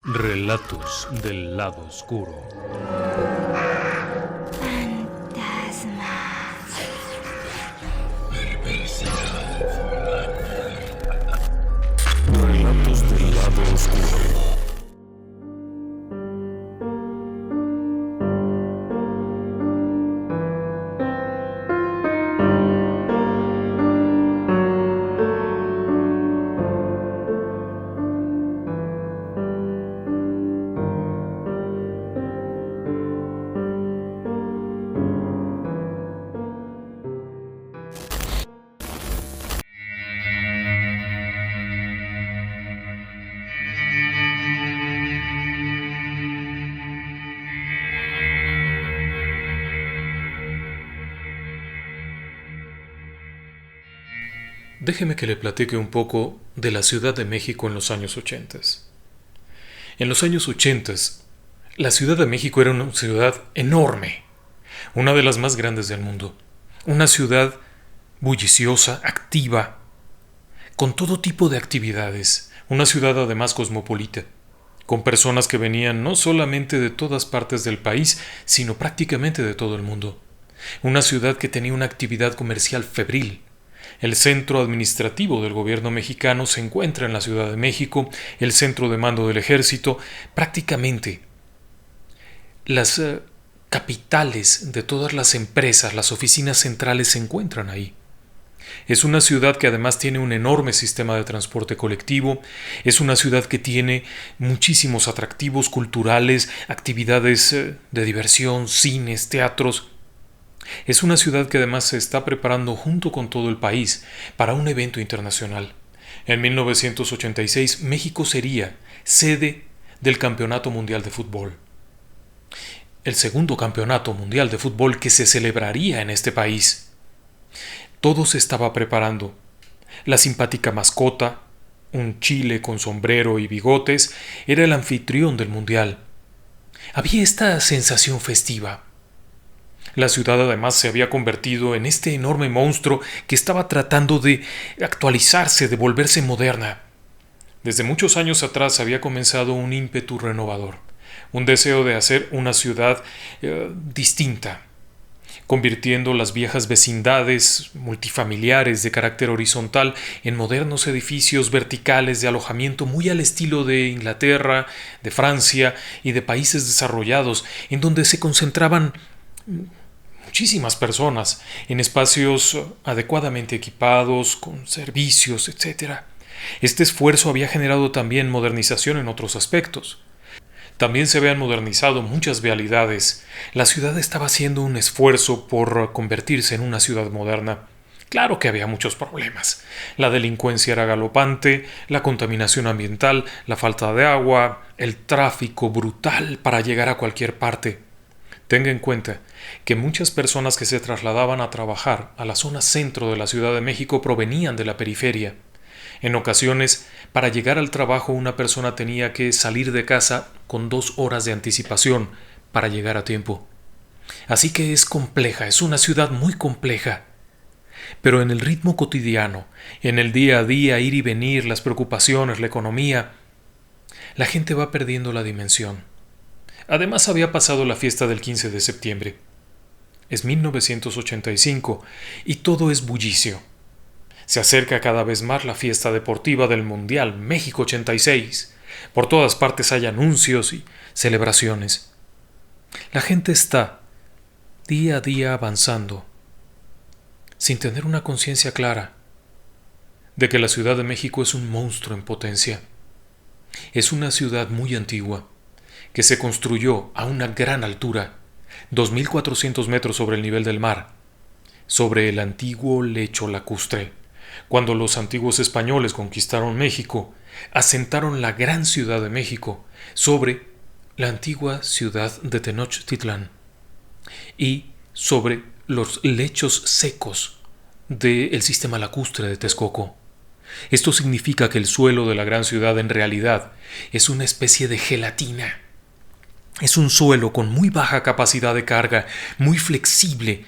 Relatos del lado oscuro. Relatos del lado oscuro. Déjeme que le platique un poco de la Ciudad de México en los años 80. En los años 80, la Ciudad de México era una ciudad enorme, una de las más grandes del mundo, una ciudad bulliciosa, activa, con todo tipo de actividades, una ciudad además cosmopolita, con personas que venían no solamente de todas partes del país, sino prácticamente de todo el mundo, una ciudad que tenía una actividad comercial febril. El centro administrativo del gobierno mexicano se encuentra en la Ciudad de México, el centro de mando del ejército, prácticamente las capitales de todas las empresas, las oficinas centrales se encuentran ahí. Es una ciudad que además tiene un enorme sistema de transporte colectivo, es una ciudad que tiene muchísimos atractivos culturales, actividades de diversión, cines, teatros. Es una ciudad que además se está preparando junto con todo el país para un evento internacional. En 1986 México sería sede del Campeonato Mundial de Fútbol. El segundo Campeonato Mundial de Fútbol que se celebraría en este país. Todo se estaba preparando. La simpática mascota, un chile con sombrero y bigotes, era el anfitrión del Mundial. Había esta sensación festiva. La ciudad además se había convertido en este enorme monstruo que estaba tratando de actualizarse, de volverse moderna. Desde muchos años atrás había comenzado un ímpetu renovador, un deseo de hacer una ciudad distinta, convirtiendo las viejas vecindades multifamiliares de carácter horizontal en modernos edificios verticales de alojamiento muy al estilo de Inglaterra, de Francia y de países desarrollados, en donde se concentraban muchísimas personas en espacios adecuadamente equipados, con servicios, etc. Este esfuerzo había generado también modernización en otros aspectos. También se habían modernizado muchas vialidades. La ciudad estaba haciendo un esfuerzo por convertirse en una ciudad moderna. Claro que había muchos problemas. La delincuencia era galopante, la contaminación ambiental, la falta de agua, el tráfico brutal para llegar a cualquier parte. Tenga en cuenta que muchas personas que se trasladaban a trabajar a la zona centro de la Ciudad de México provenían de la periferia. En ocasiones, para llegar al trabajo una persona tenía que salir de casa con 2 horas de anticipación para llegar a tiempo. Así que es compleja, es una ciudad muy compleja. Pero en el ritmo cotidiano, en el día a día, ir y venir, las preocupaciones, la economía, la gente va perdiendo la dimensión. Además había pasado la fiesta del 15 de septiembre. Es 1985 y todo es bullicio. Se acerca cada vez más la fiesta deportiva del Mundial México 86. Por todas partes hay anuncios y celebraciones. La gente está día a día avanzando, sin tener una conciencia clara de que la Ciudad de México es un monstruo en potencia. Es una ciudad muy antigua, que se construyó a una gran altura, 2.400 metros sobre el nivel del mar, sobre el antiguo lecho lacustre. Cuando los antiguos españoles conquistaron México, asentaron la gran Ciudad de México sobre la antigua ciudad de Tenochtitlán y sobre los lechos secos del sistema lacustre de Texcoco. Esto significa que el suelo de la gran ciudad en realidad es una especie de gelatina. Es un suelo con muy baja capacidad de carga, muy flexible.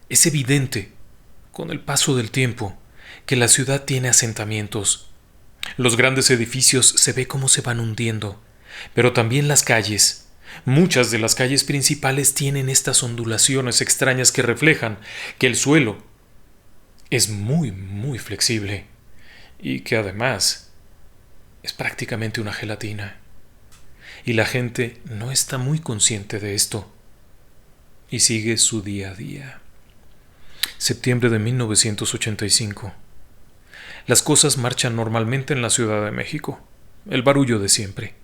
Es evidente, con el paso del tiempo, que la ciudad tiene asentamientos. Los grandes edificios se ve cómo se van hundiendo, pero también las calles. Muchas de las calles principales tienen estas ondulaciones extrañas que reflejan que el suelo es muy, muy flexible y que además es prácticamente una gelatina. Y la gente no está muy consciente de esto y sigue su día a día. Septiembre de 1985. Las cosas marchan normalmente en la Ciudad de México. El barullo de siempre.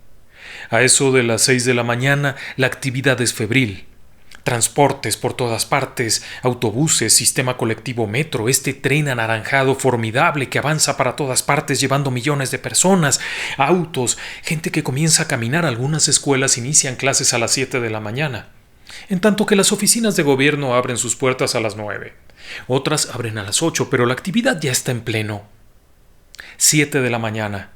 A eso de las 6 de la mañana, la actividad es febril. Transportes por todas partes, autobuses, sistema colectivo metro, este tren anaranjado formidable que avanza para todas partes llevando millones de personas, autos, gente que comienza a caminar. Algunas escuelas inician clases a las 7 de la mañana, en tanto que las oficinas de gobierno abren sus puertas a las 9. Otras abren a las 8, pero la actividad ya está en pleno. 7 de la mañana.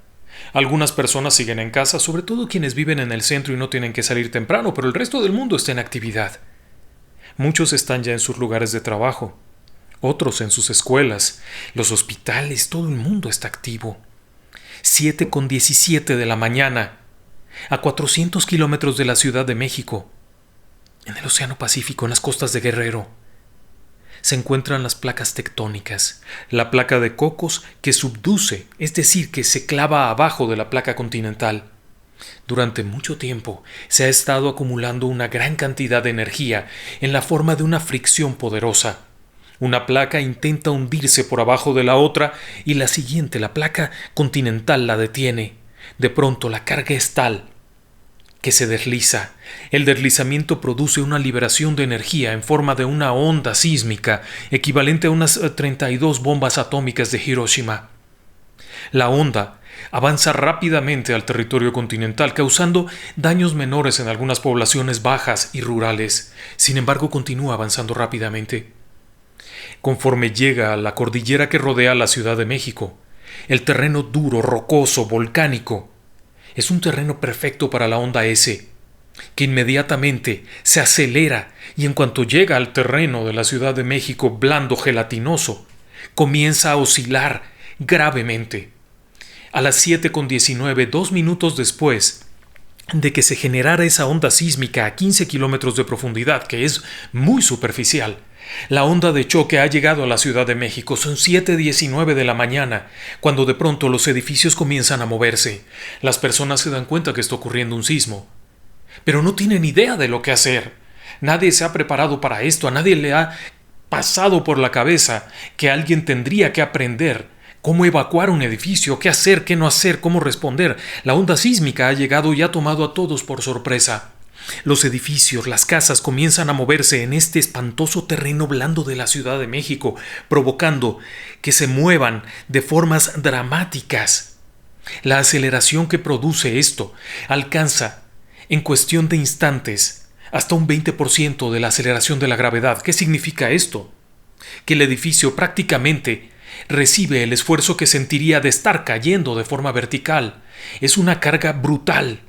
Algunas personas siguen en casa, sobre todo quienes viven en el centro y no tienen que salir temprano, pero el resto del mundo está en actividad. Muchos están ya en sus lugares de trabajo, otros en sus escuelas, los hospitales, todo el mundo está activo. 7:17 de la mañana, a 400 kilómetros de la Ciudad de México, en el Océano Pacífico, en las costas de Guerrero, se encuentran las placas tectónicas, la placa de Cocos que subduce, es decir, que se clava abajo de la placa continental. Durante mucho tiempo se ha estado acumulando una gran cantidad de energía en la forma de una fricción poderosa. Una placa intenta hundirse por abajo de la otra y la siguiente, la placa continental, la detiene. De pronto la carga es tal que se desliza. El deslizamiento produce una liberación de energía en forma de una onda sísmica equivalente a unas 32 bombas atómicas de Hiroshima. La onda avanza rápidamente al territorio continental, causando daños menores en algunas poblaciones bajas y rurales. Sin embargo, continúa avanzando rápidamente. Conforme llega a la cordillera que rodea la Ciudad de México, el terreno duro, rocoso, volcánico, es un terreno perfecto para la onda S, que inmediatamente se acelera y en cuanto llega al terreno de la Ciudad de México blando, gelatinoso, comienza a oscilar gravemente. A las 7:19, 2 minutos después de que se generara esa onda sísmica a 15 kilómetros de profundidad, que es muy superficial, la onda de choque ha llegado a la Ciudad de México. Son 7:19 de la mañana, cuando de pronto los edificios comienzan a moverse. Las personas se dan cuenta que está ocurriendo un sismo, pero no tienen idea de lo que hacer. Nadie se ha preparado para esto, a nadie le ha pasado por la cabeza que alguien tendría que aprender cómo evacuar un edificio, qué hacer, qué no hacer, cómo responder. La onda sísmica ha llegado y ha tomado a todos por sorpresa. Los edificios, las casas comienzan a moverse en este espantoso terreno blando de la Ciudad de México, provocando que se muevan de formas dramáticas. La aceleración que produce esto alcanza, en cuestión de instantes, hasta un 20% de la aceleración de la gravedad. ¿Qué significa esto? Que el edificio prácticamente recibe el esfuerzo que sentiría de estar cayendo de forma vertical. Es una carga brutal,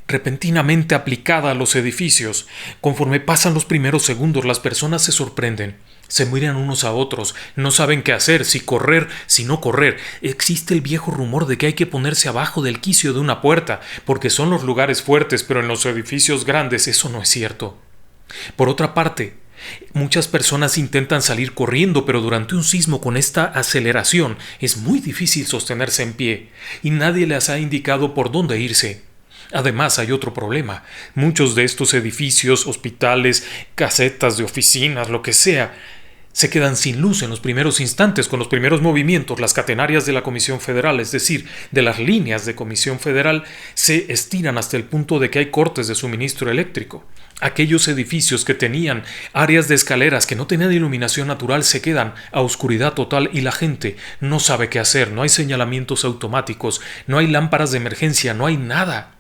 repentinamente aplicada a los edificios. Conforme pasan los primeros segundos, las personas se sorprenden, se miran unos a otros, no saben qué hacer, si correr, si no correr. Existe el viejo rumor de que hay que ponerse abajo del quicio de una puerta, porque son los lugares fuertes, pero en los edificios grandes eso no es cierto. Por otra parte, muchas personas intentan salir corriendo, pero durante un sismo con esta aceleración es muy difícil sostenerse en pie, y nadie les ha indicado por dónde irse. Además, hay otro problema. Muchos de estos edificios, hospitales, casetas de oficinas, lo que sea, se quedan sin luz en los primeros instantes, con los primeros movimientos. Las catenarias de la Comisión Federal, es decir, de las líneas de Comisión Federal, se estiran hasta el punto de que hay cortes de suministro eléctrico. Aquellos edificios que tenían áreas de escaleras que no tenían iluminación natural se quedan a oscuridad total y la gente no sabe qué hacer. No hay señalamientos automáticos, no hay lámparas de emergencia, no hay nada.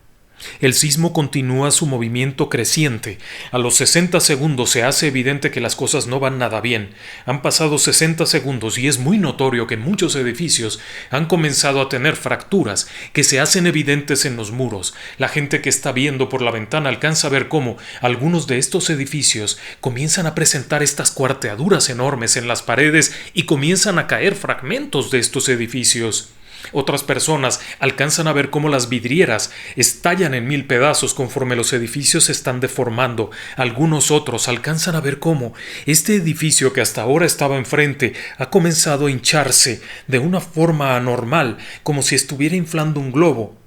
El sismo continúa su movimiento creciente. A los 60 segundos se hace evidente que las cosas no van nada bien. Han pasado 60 segundos y es muy notorio que muchos edificios han comenzado a tener fracturas que se hacen evidentes en los muros. La gente que está viendo por la ventana alcanza a ver cómo algunos de estos edificios comienzan a presentar estas cuarteaduras enormes en las paredes y comienzan a caer fragmentos de estos edificios. Otras personas alcanzan a ver cómo las vidrieras estallan en mil pedazos conforme los edificios se están deformando. Algunos otros alcanzan a ver cómo este edificio que hasta ahora estaba enfrente ha comenzado a hincharse de una forma anormal, como si estuviera inflando un globo.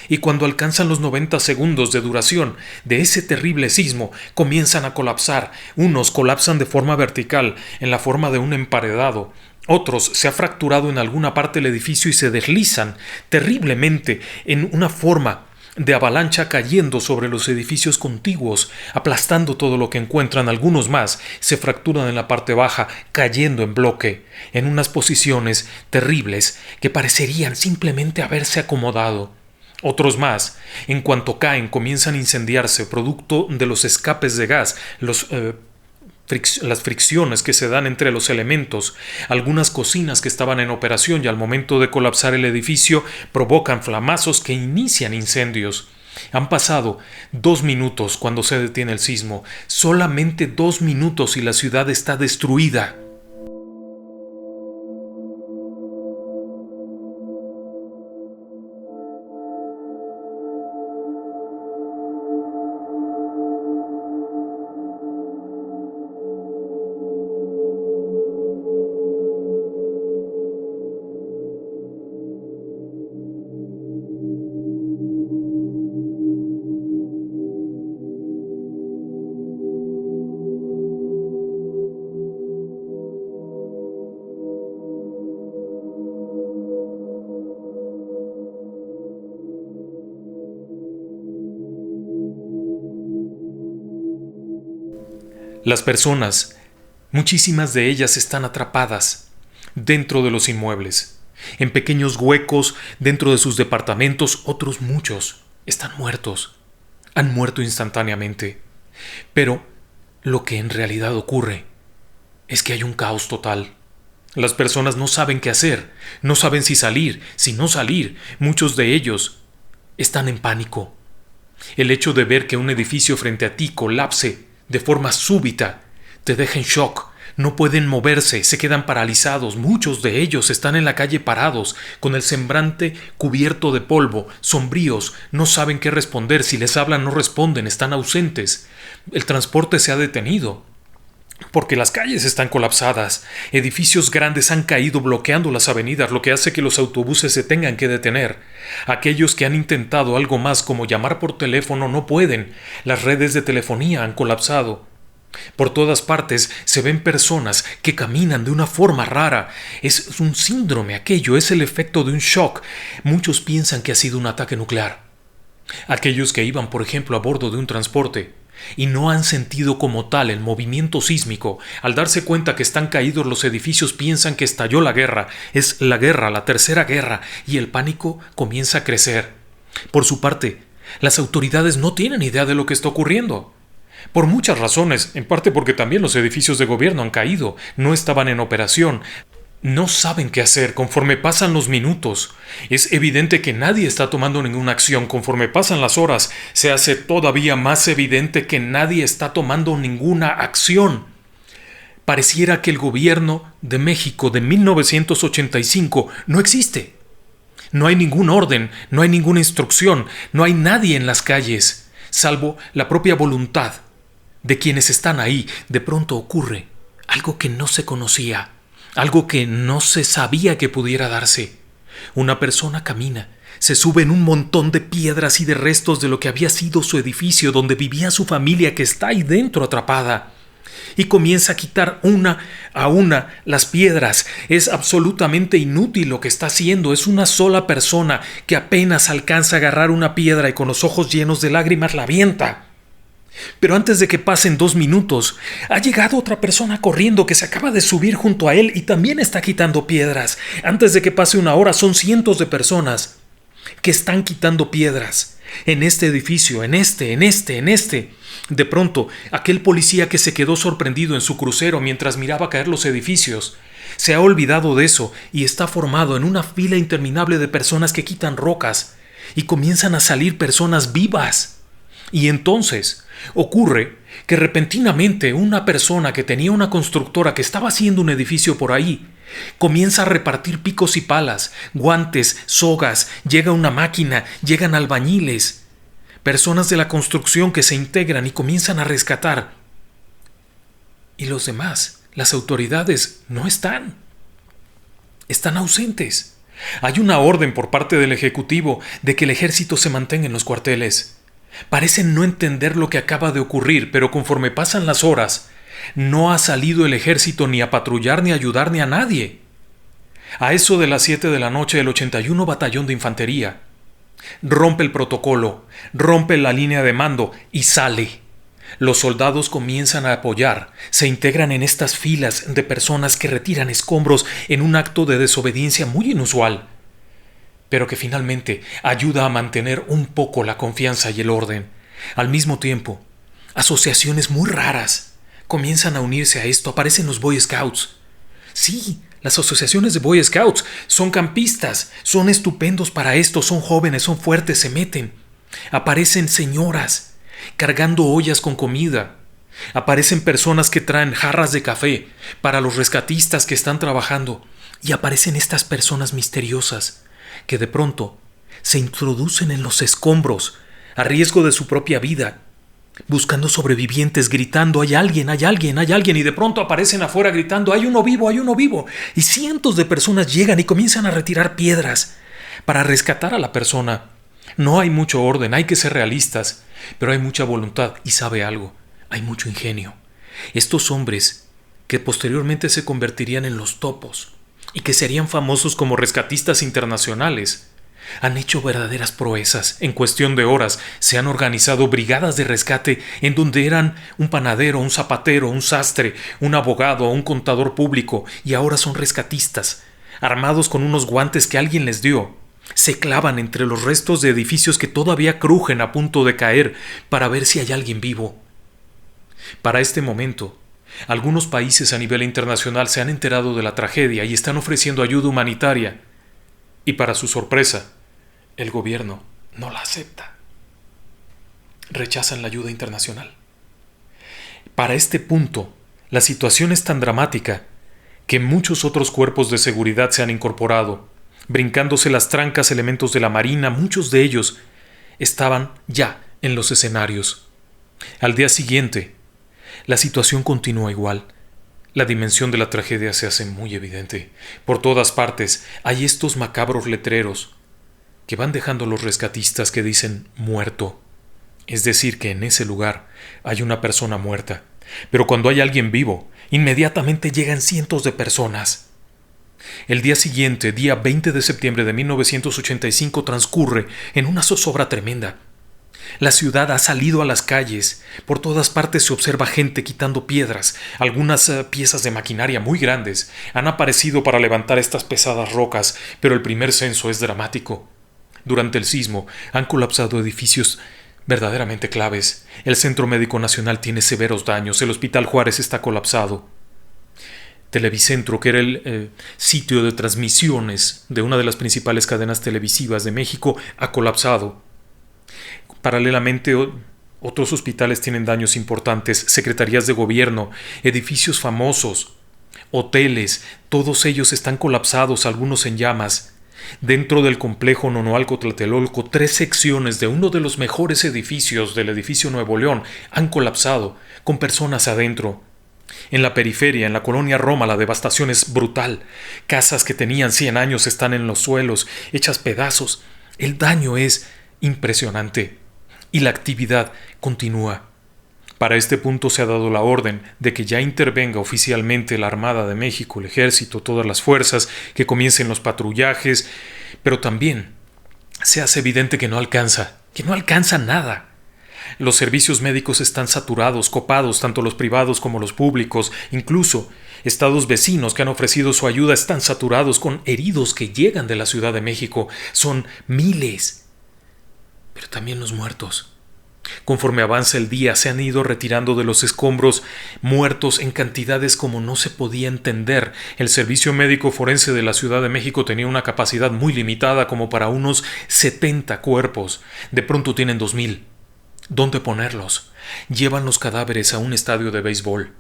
Y cuando alcanzan los 90 segundos de duración de ese terrible sismo, comienzan a colapsar. Unos colapsan de forma vertical, en la forma de un emparedado. Otros se ha fracturado en alguna parte del edificio y se deslizan terriblemente en una forma de avalancha cayendo sobre los edificios contiguos, aplastando todo lo que encuentran. Algunos más se fracturan en la parte baja, cayendo en bloque, en unas posiciones terribles que parecerían simplemente haberse acomodado. Otros más, en cuanto caen, comienzan a incendiarse, producto de los escapes de gas, las fricciones que se dan entre los elementos. Algunas cocinas que estaban en operación y al momento de colapsar el edificio provocan flamazos que inician incendios. Han pasado 2 minutos cuando se detiene el sismo, solamente 2 minutos y la ciudad está destruida. Las personas, muchísimas de ellas están atrapadas dentro de los inmuebles, en pequeños huecos dentro de sus departamentos. Otros muchos están muertos, han muerto instantáneamente. Pero lo que en realidad ocurre es que hay un caos total. Las personas no saben qué hacer, no saben si salir, si no salir. Muchos de ellos están en pánico. El hecho de ver que un edificio frente a ti colapse de forma súbita te deja en shock. No pueden moverse, se quedan paralizados. Muchos de ellos están en la calle parados, con el semblante cubierto de polvo, sombríos, no saben qué responder. Si les hablan no responden, están ausentes. El transporte se ha detenido porque las calles están colapsadas. Edificios grandes han caído bloqueando las avenidas, lo que hace que los autobuses se tengan que detener. Aquellos que han intentado algo más como llamar por teléfono no pueden. Las redes de telefonía han colapsado. Por todas partes se ven personas que caminan de una forma rara. Es un síndrome aquello, es el efecto de un shock. Muchos piensan que ha sido un ataque nuclear. Aquellos que iban, por ejemplo, a bordo de un transporte y no han sentido como tal el movimiento sísmico, al darse cuenta que están caídos los edificios piensan que estalló la guerra. Es la guerra, la tercera guerra, y el pánico comienza a crecer. Por su parte, las autoridades no tienen idea de lo que está ocurriendo. Por muchas razones, en parte porque también los edificios de gobierno han caído, no estaban en operación. No saben qué hacer conforme pasan los minutos. Es evidente que nadie está tomando ninguna acción. Conforme pasan las horas, se hace todavía más evidente que nadie está tomando ninguna acción. Pareciera que el gobierno de México de 1985 no existe. No hay ningún orden, no hay ninguna instrucción, no hay nadie en las calles, salvo la propia voluntad de quienes están ahí. De pronto ocurre algo que no se conocía. Algo que no se sabía que pudiera darse. Una persona camina, se sube en un montón de piedras y de restos de lo que había sido su edificio donde vivía su familia que está ahí dentro atrapada. Y comienza a quitar una a una las piedras. Es absolutamente inútil lo que está haciendo. Es una sola persona que apenas alcanza a agarrar una piedra y con los ojos llenos de lágrimas la avienta. Pero antes de que pasen 2 minutos, ha llegado otra persona corriendo que se acaba de subir junto a él y también está quitando piedras. Antes de que pase 1 hora, son cientos de personas que están quitando piedras en este edificio, en este. De pronto, aquel policía que se quedó sorprendido en su crucero mientras miraba caer los edificios, se ha olvidado de eso y está formado en una fila interminable de personas que quitan rocas y comienzan a salir personas vivas. Y entonces ocurre que repentinamente una persona que tenía una constructora que estaba haciendo un edificio por ahí Comienza a repartir picos y palas, guantes, sogas, llega una máquina, llegan albañiles, personas de la construcción que se integran y comienzan a rescatar. Y los demás, las autoridades, no están. Están ausentes. Hay una orden por parte del Ejecutivo de que el ejército se mantenga en los cuarteles. Parecen no entender lo que acaba de ocurrir, pero conforme pasan las horas, no ha salido el ejército ni a patrullar ni a ayudar ni a nadie. A eso de las 7 de la noche, el 81 Batallón de Infantería rompe el protocolo, rompe la línea de mando y sale. Los soldados comienzan a apoyar, se integran en estas filas de personas que retiran escombros en un acto de desobediencia muy inusual, pero que finalmente ayuda a mantener un poco la confianza y el orden. Al mismo tiempo, asociaciones muy raras comienzan a unirse a esto. Aparecen los Boy Scouts. Sí, las asociaciones de Boy Scouts son campistas, son estupendos para esto, son jóvenes, son fuertes, se meten. Aparecen señoras cargando ollas con comida. Aparecen personas que traen jarras de café para los rescatistas que están trabajando. Y aparecen estas personas misteriosas que de pronto se introducen en los escombros a riesgo de su propia vida, buscando sobrevivientes, gritando hay alguien, hay alguien, hay alguien, y de pronto aparecen afuera gritando hay uno vivo, hay uno vivo, y cientos de personas llegan y comienzan a retirar piedras para rescatar a la persona. No hay mucho orden, hay que ser realistas, pero hay mucha voluntad y sabe algo, hay mucho ingenio. Estos hombres, que posteriormente se convertirían en los topos y que serían famosos como rescatistas internacionales, han hecho verdaderas proezas. En cuestión de horas se han organizado brigadas de rescate en donde eran un panadero, un zapatero, un sastre, un abogado, un contador público, y ahora son rescatistas, armados con unos guantes que alguien les dio. Se clavan entre los restos de edificios que todavía crujen a punto de caer para ver si hay alguien vivo. Para este momento, algunos países a nivel internacional se han enterado de la tragedia y están ofreciendo ayuda humanitaria. Y para su sorpresa, el gobierno no la acepta. Rechazan la ayuda internacional. Para este punto, la situación es tan dramática que muchos otros cuerpos de seguridad se han incorporado, brincándose las trancas elementos de la Marina. Muchos de ellos estaban ya en los escenarios. Al día siguiente, la situación continúa igual. La dimensión de la tragedia se hace muy evidente. Por todas partes hay estos macabros letreros que van dejando los rescatistas que dicen muerto. Es decir, que en ese lugar hay una persona muerta. Pero cuando hay alguien vivo, inmediatamente llegan cientos de personas. El día siguiente, día 20 de septiembre de 1985, transcurre en una zozobra tremenda. La ciudad ha salido a las calles. Por todas partes se observa gente quitando piedras. Algunas piezas de maquinaria muy grandes han aparecido para levantar estas pesadas rocas, pero el primer censo es dramático. Durante el sismo han colapsado edificios verdaderamente claves. El Centro Médico Nacional tiene severos daños. El Hospital Juárez está colapsado. Televicentro, que era el sitio de transmisiones de una de las principales cadenas televisivas de México, ha colapsado. Paralelamente, otros hospitales tienen daños importantes, secretarías de gobierno, edificios famosos, hoteles, todos ellos están colapsados, algunos en llamas. Dentro del complejo Nonoalco-Tlatelolco, 3 secciones de uno de los mejores edificios del edificio Nuevo León han colapsado, con personas adentro. En la periferia, en la colonia Roma, la devastación es brutal. Casas que tenían 100 años están en los suelos, hechas pedazos. El daño es impresionante. Y la actividad continúa. Para este punto se ha dado la orden de que ya intervenga oficialmente la Armada de México, el Ejército, todas las fuerzas, que comiencen los patrullajes, pero también se hace evidente que no alcanza nada. Los servicios médicos están saturados, copados, tanto los privados como los públicos, incluso estados vecinos que han ofrecido su ayuda están saturados con heridos que llegan de la Ciudad de México. Son miles. Pero también los muertos. Conforme avanza el día, se han ido retirando de los escombros muertos en cantidades como no se podía entender. El Servicio Médico Forense de la Ciudad de México tenía una capacidad muy limitada, como para unos 70 cuerpos. De pronto tienen 2000. ¿Dónde ponerlos? Llevan los cadáveres a un estadio de béisbol.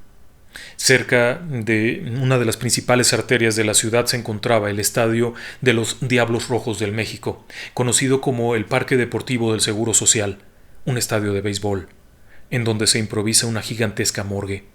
Cerca de una de las principales arterias de la ciudad se encontraba el estadio de los Diablos Rojos del México, conocido como el Parque Deportivo del Seguro Social, un estadio de béisbol, en donde se improvisa una gigantesca morgue.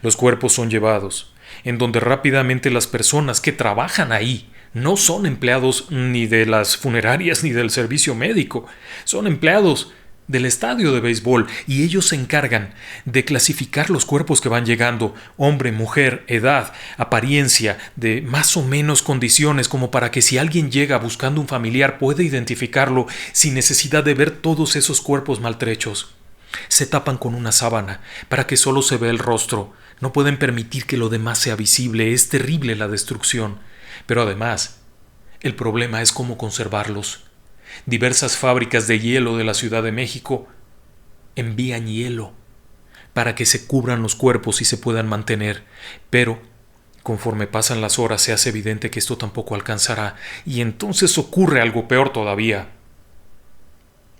Los cuerpos son llevados, en donde rápidamente las personas que trabajan ahí no son empleados ni de las funerarias ni del servicio médico, son empleados del estadio de béisbol, y ellos se encargan de clasificar los cuerpos que van llegando, hombre, mujer, edad, apariencia, de más o menos condiciones, como para que si alguien llega buscando un familiar pueda identificarlo sin necesidad de ver todos esos cuerpos maltrechos. Se tapan con una sábana para que solo se vea el rostro. No pueden permitir que lo demás sea visible. Es terrible la destrucción. Pero además, el problema es cómo conservarlos. Diversas fábricas de hielo de la Ciudad de México envían hielo para que se cubran los cuerpos y se puedan mantener, pero conforme pasan las horas se hace evidente que esto tampoco alcanzará, y entonces ocurre algo peor todavía.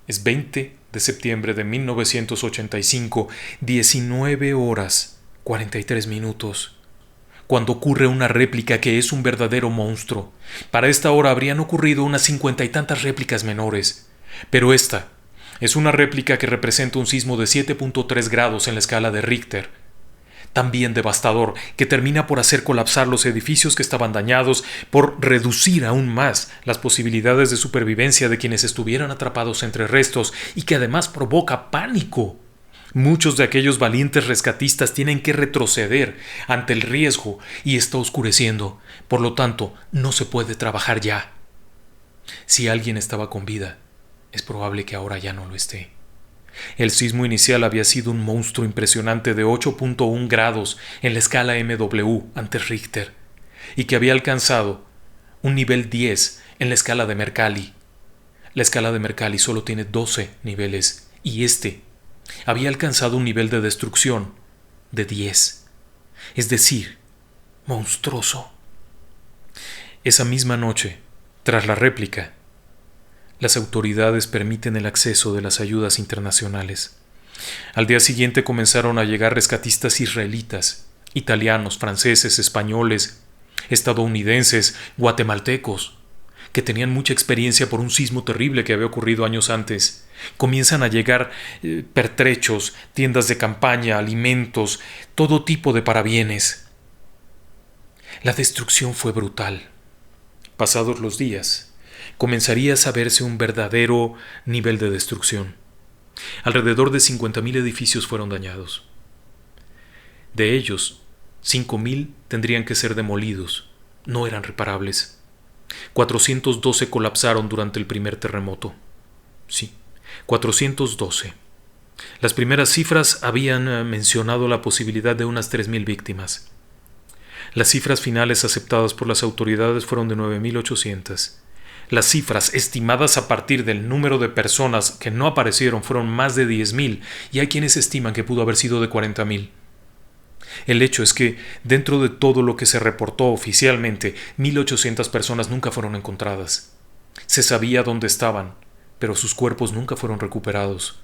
Es 20 de septiembre de 1985, 19 horas 43 minutos. Cuando ocurre una réplica que es un verdadero monstruo. Para esta hora habrían ocurrido unas 50 y tantas réplicas menores, pero esta es una réplica que representa un sismo de 7.3 grados en la escala de Richter, también devastador, que termina por hacer colapsar los edificios que estaban dañados, por reducir aún más las posibilidades de supervivencia de quienes estuvieran atrapados entre restos, y que además provoca pánico. Muchos de aquellos valientes rescatistas tienen que retroceder ante el riesgo y está oscureciendo, por lo tanto, no se puede trabajar ya. Si alguien estaba con vida, es probable que ahora ya no lo esté. El sismo inicial había sido un monstruo impresionante de 8.1 grados en la escala MW ante Richter, y que había alcanzado un nivel 10 en la escala de Mercalli. La escala de Mercalli solo tiene 12 niveles, y este había alcanzado un nivel de destrucción de 10, es decir, monstruoso. Esa misma noche, tras la réplica, las autoridades permiten el acceso de las ayudas internacionales. Al día siguiente comenzaron a llegar rescatistas israelitas, italianos, franceses, españoles, estadounidenses, guatemaltecos, que tenían mucha experiencia por un sismo terrible que había ocurrido años antes. Comienzan a llegar pertrechos, tiendas de campaña, alimentos, todo tipo de parabienes. La destrucción fue brutal. Pasados los días, comenzaría a saberse un verdadero nivel de destrucción. Alrededor de 50.000 edificios fueron dañados. De ellos, 5.000 tendrían que ser demolidos, no eran reparables. 412 colapsaron durante el primer terremoto. Sí, 412. Las primeras cifras habían mencionado la posibilidad de unas 3.000 víctimas. Las cifras finales aceptadas por las autoridades fueron de 9.800. Las cifras estimadas a partir del número de personas que no aparecieron fueron más de 10.000, y hay quienes estiman que pudo haber sido de 40.000. El hecho es que, dentro de todo lo que se reportó oficialmente, 1.800 personas nunca fueron encontradas. Se sabía dónde estaban, pero sus cuerpos nunca fueron recuperados.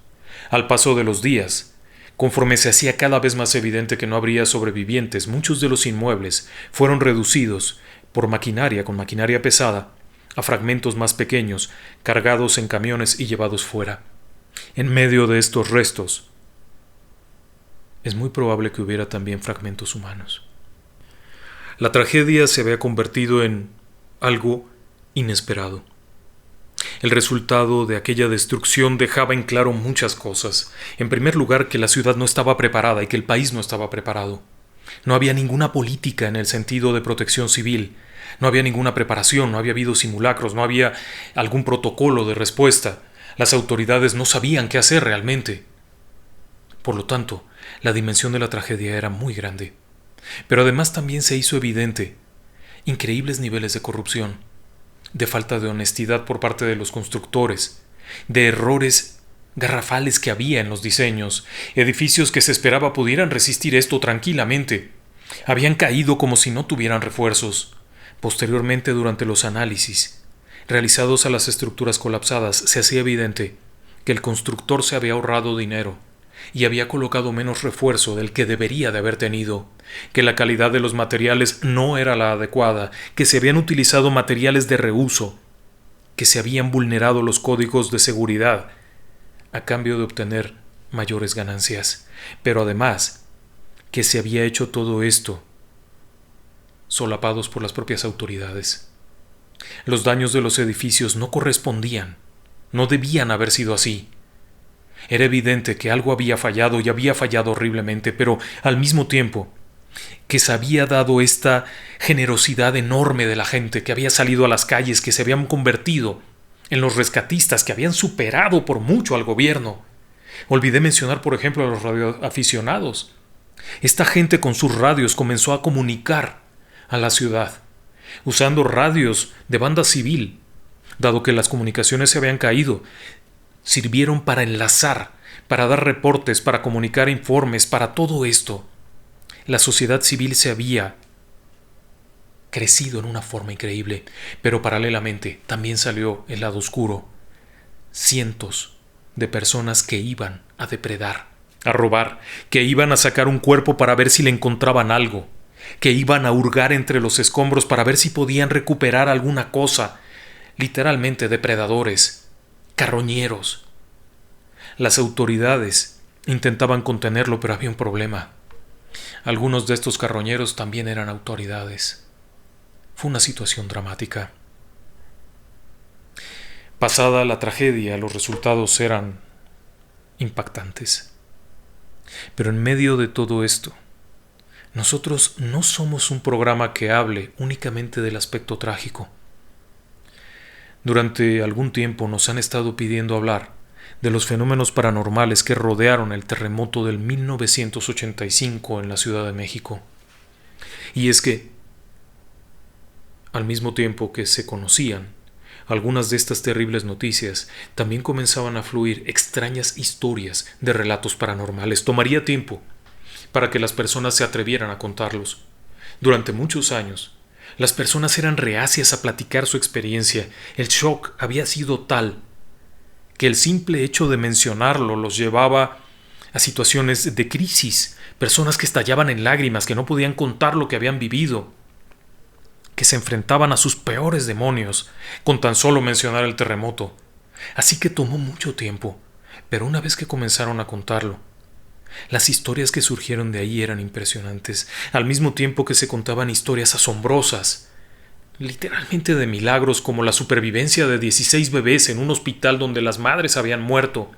Al paso de los días, conforme se hacía cada vez más evidente que no habría sobrevivientes, muchos de los inmuebles fueron reducidos con maquinaria pesada, a fragmentos más pequeños, cargados en camiones y llevados fuera. En medio de estos restos, es muy probable que hubiera también fragmentos humanos. La tragedia se había convertido en algo inesperado. El resultado de aquella destrucción dejaba en claro muchas cosas. En primer lugar, que la ciudad no estaba preparada y que el país no estaba preparado. No había ninguna política en el sentido de protección civil. No había ninguna preparación, no había habido simulacros, no había algún protocolo de respuesta. Las autoridades no sabían qué hacer realmente. Por lo tanto, la dimensión de la tragedia era muy grande. Pero además también se hizo evidente increíbles niveles de corrupción, de falta de honestidad por parte de los constructores, de errores garrafales que había en los diseños. Edificios que se esperaba pudieran resistir esto tranquilamente habían caído como si no tuvieran refuerzos. Posteriormente, durante los análisis realizados a las estructuras colapsadas, se hacía evidente que el constructor se había ahorrado dinero, y había colocado menos refuerzo del que debería de haber tenido, que la calidad de los materiales no era la adecuada, que se habían utilizado materiales de reuso, que se habían vulnerado los códigos de seguridad a cambio de obtener mayores ganancias, pero además que se había hecho todo esto solapados por las propias autoridades. Los daños de los edificios no correspondían, no debían haber sido así. Era evidente que algo había fallado y había fallado horriblemente, pero al mismo tiempo que se había dado esta generosidad enorme de la gente que había salido a las calles, que se habían convertido en los rescatistas, que habían superado por mucho al gobierno. Olvidé mencionar, por ejemplo, a los radioaficionados. Esta gente con sus radios comenzó a comunicar a la ciudad, usando radios de banda civil, dado que las comunicaciones se habían caído. Sirvieron para enlazar, para dar reportes, para comunicar informes, para todo esto. La sociedad civil se había crecido en una forma increíble, pero paralelamente también salió el lado oscuro. Cientos de personas que iban a depredar, a robar, que iban a sacar un cuerpo para ver si le encontraban algo, que iban a hurgar entre los escombros para ver si podían recuperar alguna cosa. Literalmente depredadores, carroñeros. Las autoridades intentaban contenerlo, pero había un problema. Algunos de estos carroñeros también eran autoridades. Fue una situación dramática. Pasada la tragedia, los resultados eran impactantes. Pero en medio de todo esto, nosotros no somos un programa que hable únicamente del aspecto trágico. Durante algún tiempo nos han estado pidiendo hablar de los fenómenos paranormales que rodearon el terremoto del 1985 en la Ciudad de México. Y es que, al mismo tiempo que se conocían algunas de estas terribles noticias, también comenzaban a fluir extrañas historias de relatos paranormales. Tomaría tiempo para que las personas se atrevieran a contarlos. Durante muchos años, las personas eran reacias a platicar su experiencia. El shock había sido tal que el simple hecho de mencionarlo los llevaba a situaciones de crisis, personas que estallaban en lágrimas, que no podían contar lo que habían vivido, que se enfrentaban a sus peores demonios con tan solo mencionar el terremoto. Así que tomó mucho tiempo, pero una vez que comenzaron a contarlo, las historias que surgieron de ahí eran impresionantes, al mismo tiempo que se contaban historias asombrosas, literalmente de milagros, como la supervivencia de 16 bebés en un hospital donde las madres habían muerto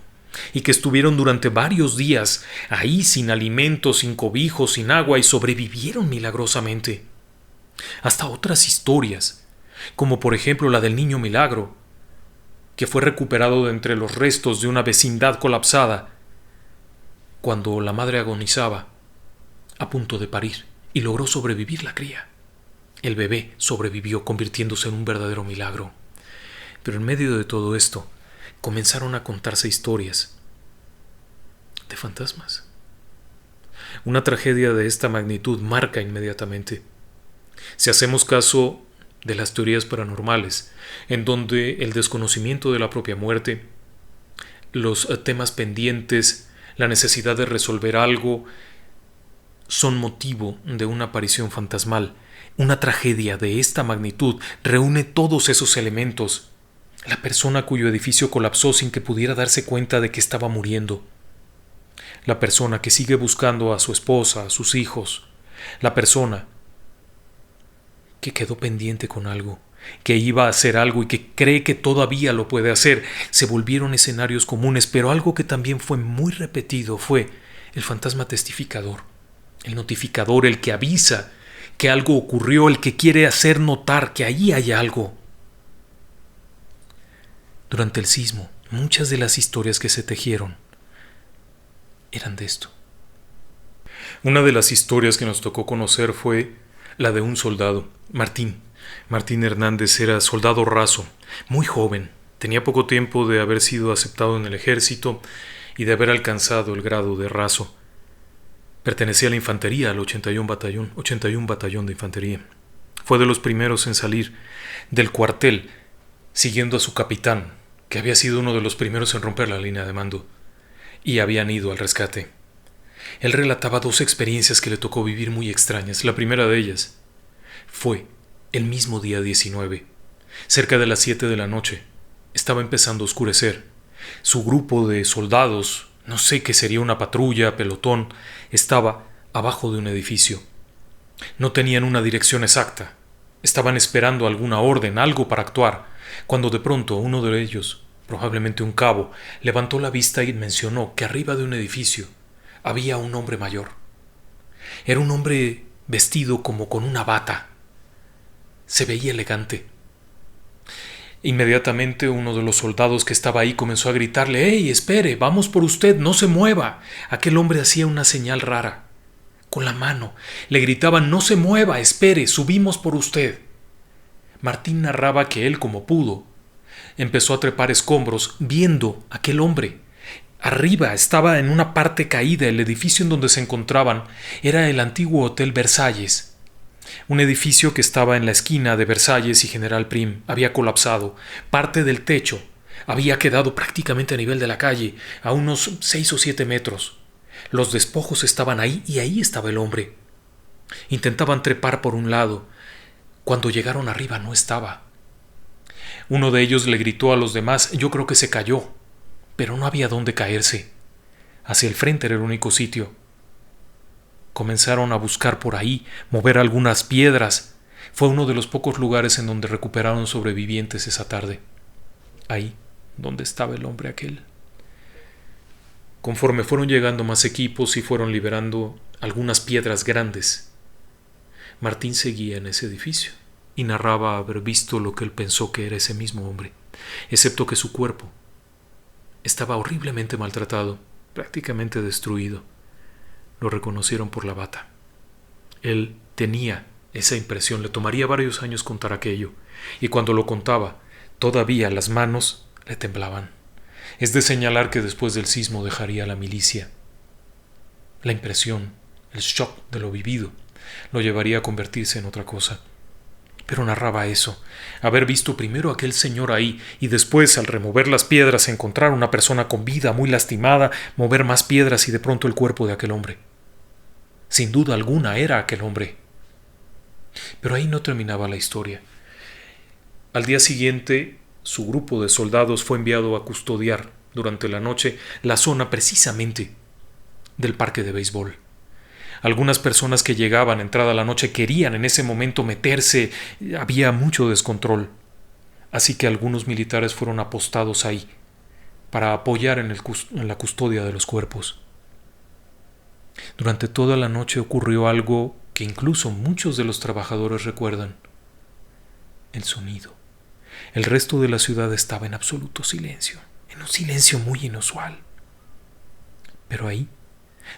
y que estuvieron durante varios días ahí sin alimento, sin cobijo, sin agua y sobrevivieron milagrosamente. Hasta otras historias, como por ejemplo la del niño milagro, que fue recuperado de entre los restos de una vecindad colapsada cuando la madre agonizaba a punto de parir y logró sobrevivir la cría. El bebé sobrevivió, convirtiéndose en un verdadero milagro. Pero en medio de todo esto, comenzaron a contarse historias de fantasmas. Una tragedia de esta magnitud marca inmediatamente. Si hacemos caso de las teorías paranormales, en donde el desconocimiento de la propia muerte, los temas pendientes, la necesidad de resolver algo, son motivo de una aparición fantasmal. Una tragedia de esta magnitud reúne todos esos elementos. La persona cuyo edificio colapsó sin que pudiera darse cuenta de que estaba muriendo. La persona que sigue buscando a su esposa, a sus hijos. La persona que quedó pendiente con algo, que iba a hacer algo y que cree que todavía lo puede hacer. Se volvieron escenarios comunes, pero algo que también fue muy repetido fue el fantasma testificador, el notificador, el que avisa que algo ocurrió, el que quiere hacer notar que allí hay algo. Durante el sismo, muchas de las historias que se tejieron eran de esto. Una de las historias que nos tocó conocer fue la de un soldado, Martín. Martín Hernández era soldado raso, muy joven, tenía poco tiempo de haber sido aceptado en el ejército y de haber alcanzado el grado de raso. Pertenecía a la infantería, al 81 batallón de infantería. Fue de los primeros en salir del cuartel, siguiendo a su capitán, que había sido uno de los primeros en romper la línea de mando. y habían ido al rescate. Él relataba 2 experiencias que le tocó vivir muy extrañas. La primera de ellas fue el mismo día 19, cerca de las 7 de la noche. Estaba empezando a oscurecer. Su grupo de soldados, no sé qué sería una patrulla, pelotón, estaba abajo de un edificio. No tenían una dirección exacta. Estaban esperando alguna orden, algo para actuar, cuando de pronto uno de ellos, probablemente un cabo, levantó la vista y mencionó que arriba de un edificio había un hombre mayor. Era un hombre vestido como con una bata. Se veía elegante. Inmediatamente uno de los soldados que estaba ahí comenzó a gritarle: «¡Ey, espere! ¡Vamos por usted! ¡No se mueva!». Aquel hombre hacía una señal rara. Con la mano le gritaban: «¡No se mueva! ¡Espere! ¡Subimos por usted!». Martín narraba que él, como pudo, empezó a trepar escombros viendo a aquel hombre. Arriba estaba en una parte caída. El edificio en donde se encontraban era el antiguo Hotel Versalles, un edificio que estaba en la esquina de Versalles y General Prim. Había colapsado. Parte del techo había quedado prácticamente a nivel de la calle, a unos 6 o 7 metros. Los despojos estaban ahí y ahí estaba el hombre. Intentaban trepar por un lado. Cuando llegaron arriba no estaba. Uno de ellos le gritó a los demás: «Yo creo que se cayó», pero no había dónde caerse. Hacia el frente era el único sitio. Comenzaron a buscar por ahí, mover algunas piedras. Fue uno de los pocos lugares en donde recuperaron sobrevivientes esa tarde. Ahí, donde estaba el hombre aquel. Conforme fueron llegando más equipos y fueron liberando algunas piedras grandes, Martín seguía en ese edificio y narraba haber visto lo que él pensó que era ese mismo hombre, excepto que su cuerpo estaba horriblemente maltratado, prácticamente destruido. Lo reconocieron por la bata. Él tenía esa impresión. Le tomaría varios años contar aquello, y cuando lo contaba, todavía las manos le temblaban. Es de señalar que después del sismo dejaría la milicia. La impresión, el shock de lo vivido, lo llevaría a convertirse en otra cosa. Pero narraba eso, haber visto primero a aquel señor ahí y después, al remover las piedras, encontrar una persona con vida, muy lastimada, mover más piedras y de pronto el cuerpo de aquel hombre. Sin duda alguna era aquel hombre. Pero ahí no terminaba la historia. Al día siguiente, su grupo de soldados fue enviado a custodiar durante la noche la zona precisamente del parque de béisbol. Algunas personas que llegaban entrada la noche querían en ese momento meterse. Había mucho descontrol. Así que algunos militares fueron apostados ahí para apoyar en la custodia de los cuerpos. Durante toda la noche ocurrió algo que incluso muchos de los trabajadores recuerdan: el sonido. El resto de la ciudad estaba en absoluto silencio, en un silencio muy inusual. Pero ahí,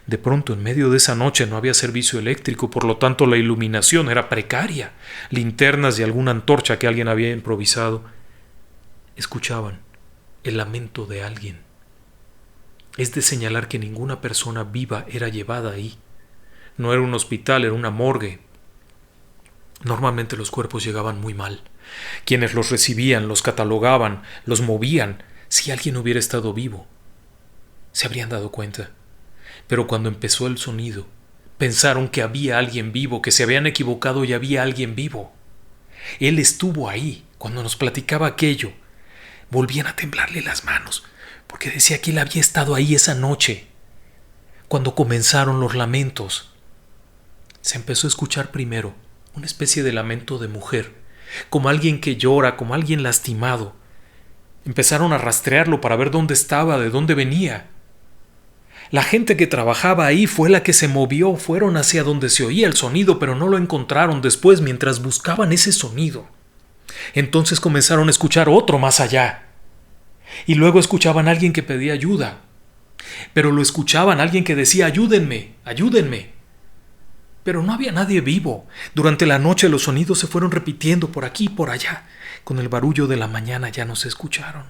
de pronto, en medio de esa noche no había servicio eléctrico, por lo tanto la iluminación era precaria. Linternas y alguna antorcha que alguien había improvisado. Escuchaban el lamento de alguien. Es de señalar que ninguna persona viva era llevada ahí. No era un hospital, era una morgue. Normalmente los cuerpos llegaban muy mal. Quienes los recibían, los catalogaban, los movían. Si alguien hubiera estado vivo, se habrían dado cuenta. Pero cuando empezó el sonido, pensaron que había alguien vivo, que se habían equivocado y había alguien vivo. Él estuvo ahí cuando nos platicaba aquello. Volvían a temblarle las manos, porque decía que él había estado ahí esa noche. Cuando comenzaron los lamentos, se empezó a escuchar primero una especie de lamento de mujer, como alguien que llora, como alguien lastimado. Empezaron a rastrearlo para ver dónde estaba, de dónde venía. La gente que trabajaba ahí fue la que se movió, fueron hacia donde se oía el sonido, pero no lo encontraron después mientras buscaban ese sonido. Entonces comenzaron a escuchar otro más allá. Y luego escuchaban a alguien que pedía ayuda. Pero lo escuchaban a alguien que decía: «Ayúdenme, ayúdenme». Pero no había nadie vivo. Durante la noche los sonidos se fueron repitiendo por aquí y por allá. Con el barullo de la mañana ya no se escucharon.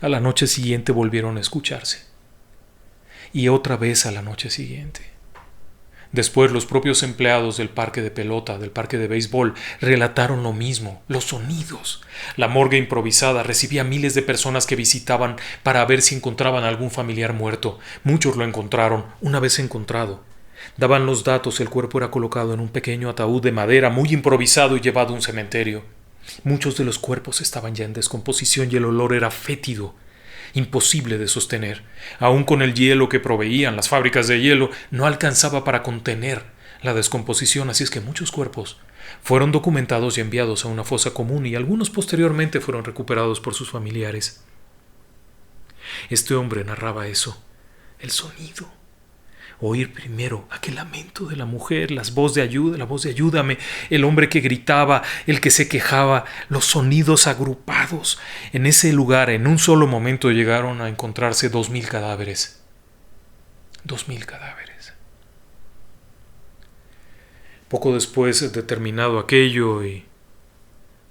A la noche siguiente volvieron a escucharse. Y otra vez a la noche siguiente. Después los propios empleados del parque de pelota, del parque de béisbol, relataron lo mismo, los sonidos. La morgue improvisada recibía miles de personas que visitaban para ver si encontraban algún familiar muerto. Muchos lo encontraron, una vez encontrado. Daban los datos, el cuerpo era colocado en un pequeño ataúd de madera muy improvisado y llevado a un cementerio. Muchos de los cuerpos estaban ya en descomposición y el olor era fétido, imposible de sostener. Aun con el hielo que proveían las fábricas de hielo, no alcanzaba para contener la descomposición, así es que muchos cuerpos fueron documentados y enviados a una fosa común y algunos posteriormente fueron recuperados por sus familiares. Este hombre narraba eso, el sonido. Oír primero aquel lamento de la mujer, la voz de ayúdame, el hombre que gritaba, el que se quejaba, los sonidos agrupados. En ese lugar, en un solo momento, llegaron a encontrarse 2000 cadáveres. 2000 cadáveres. Poco después de terminado aquello y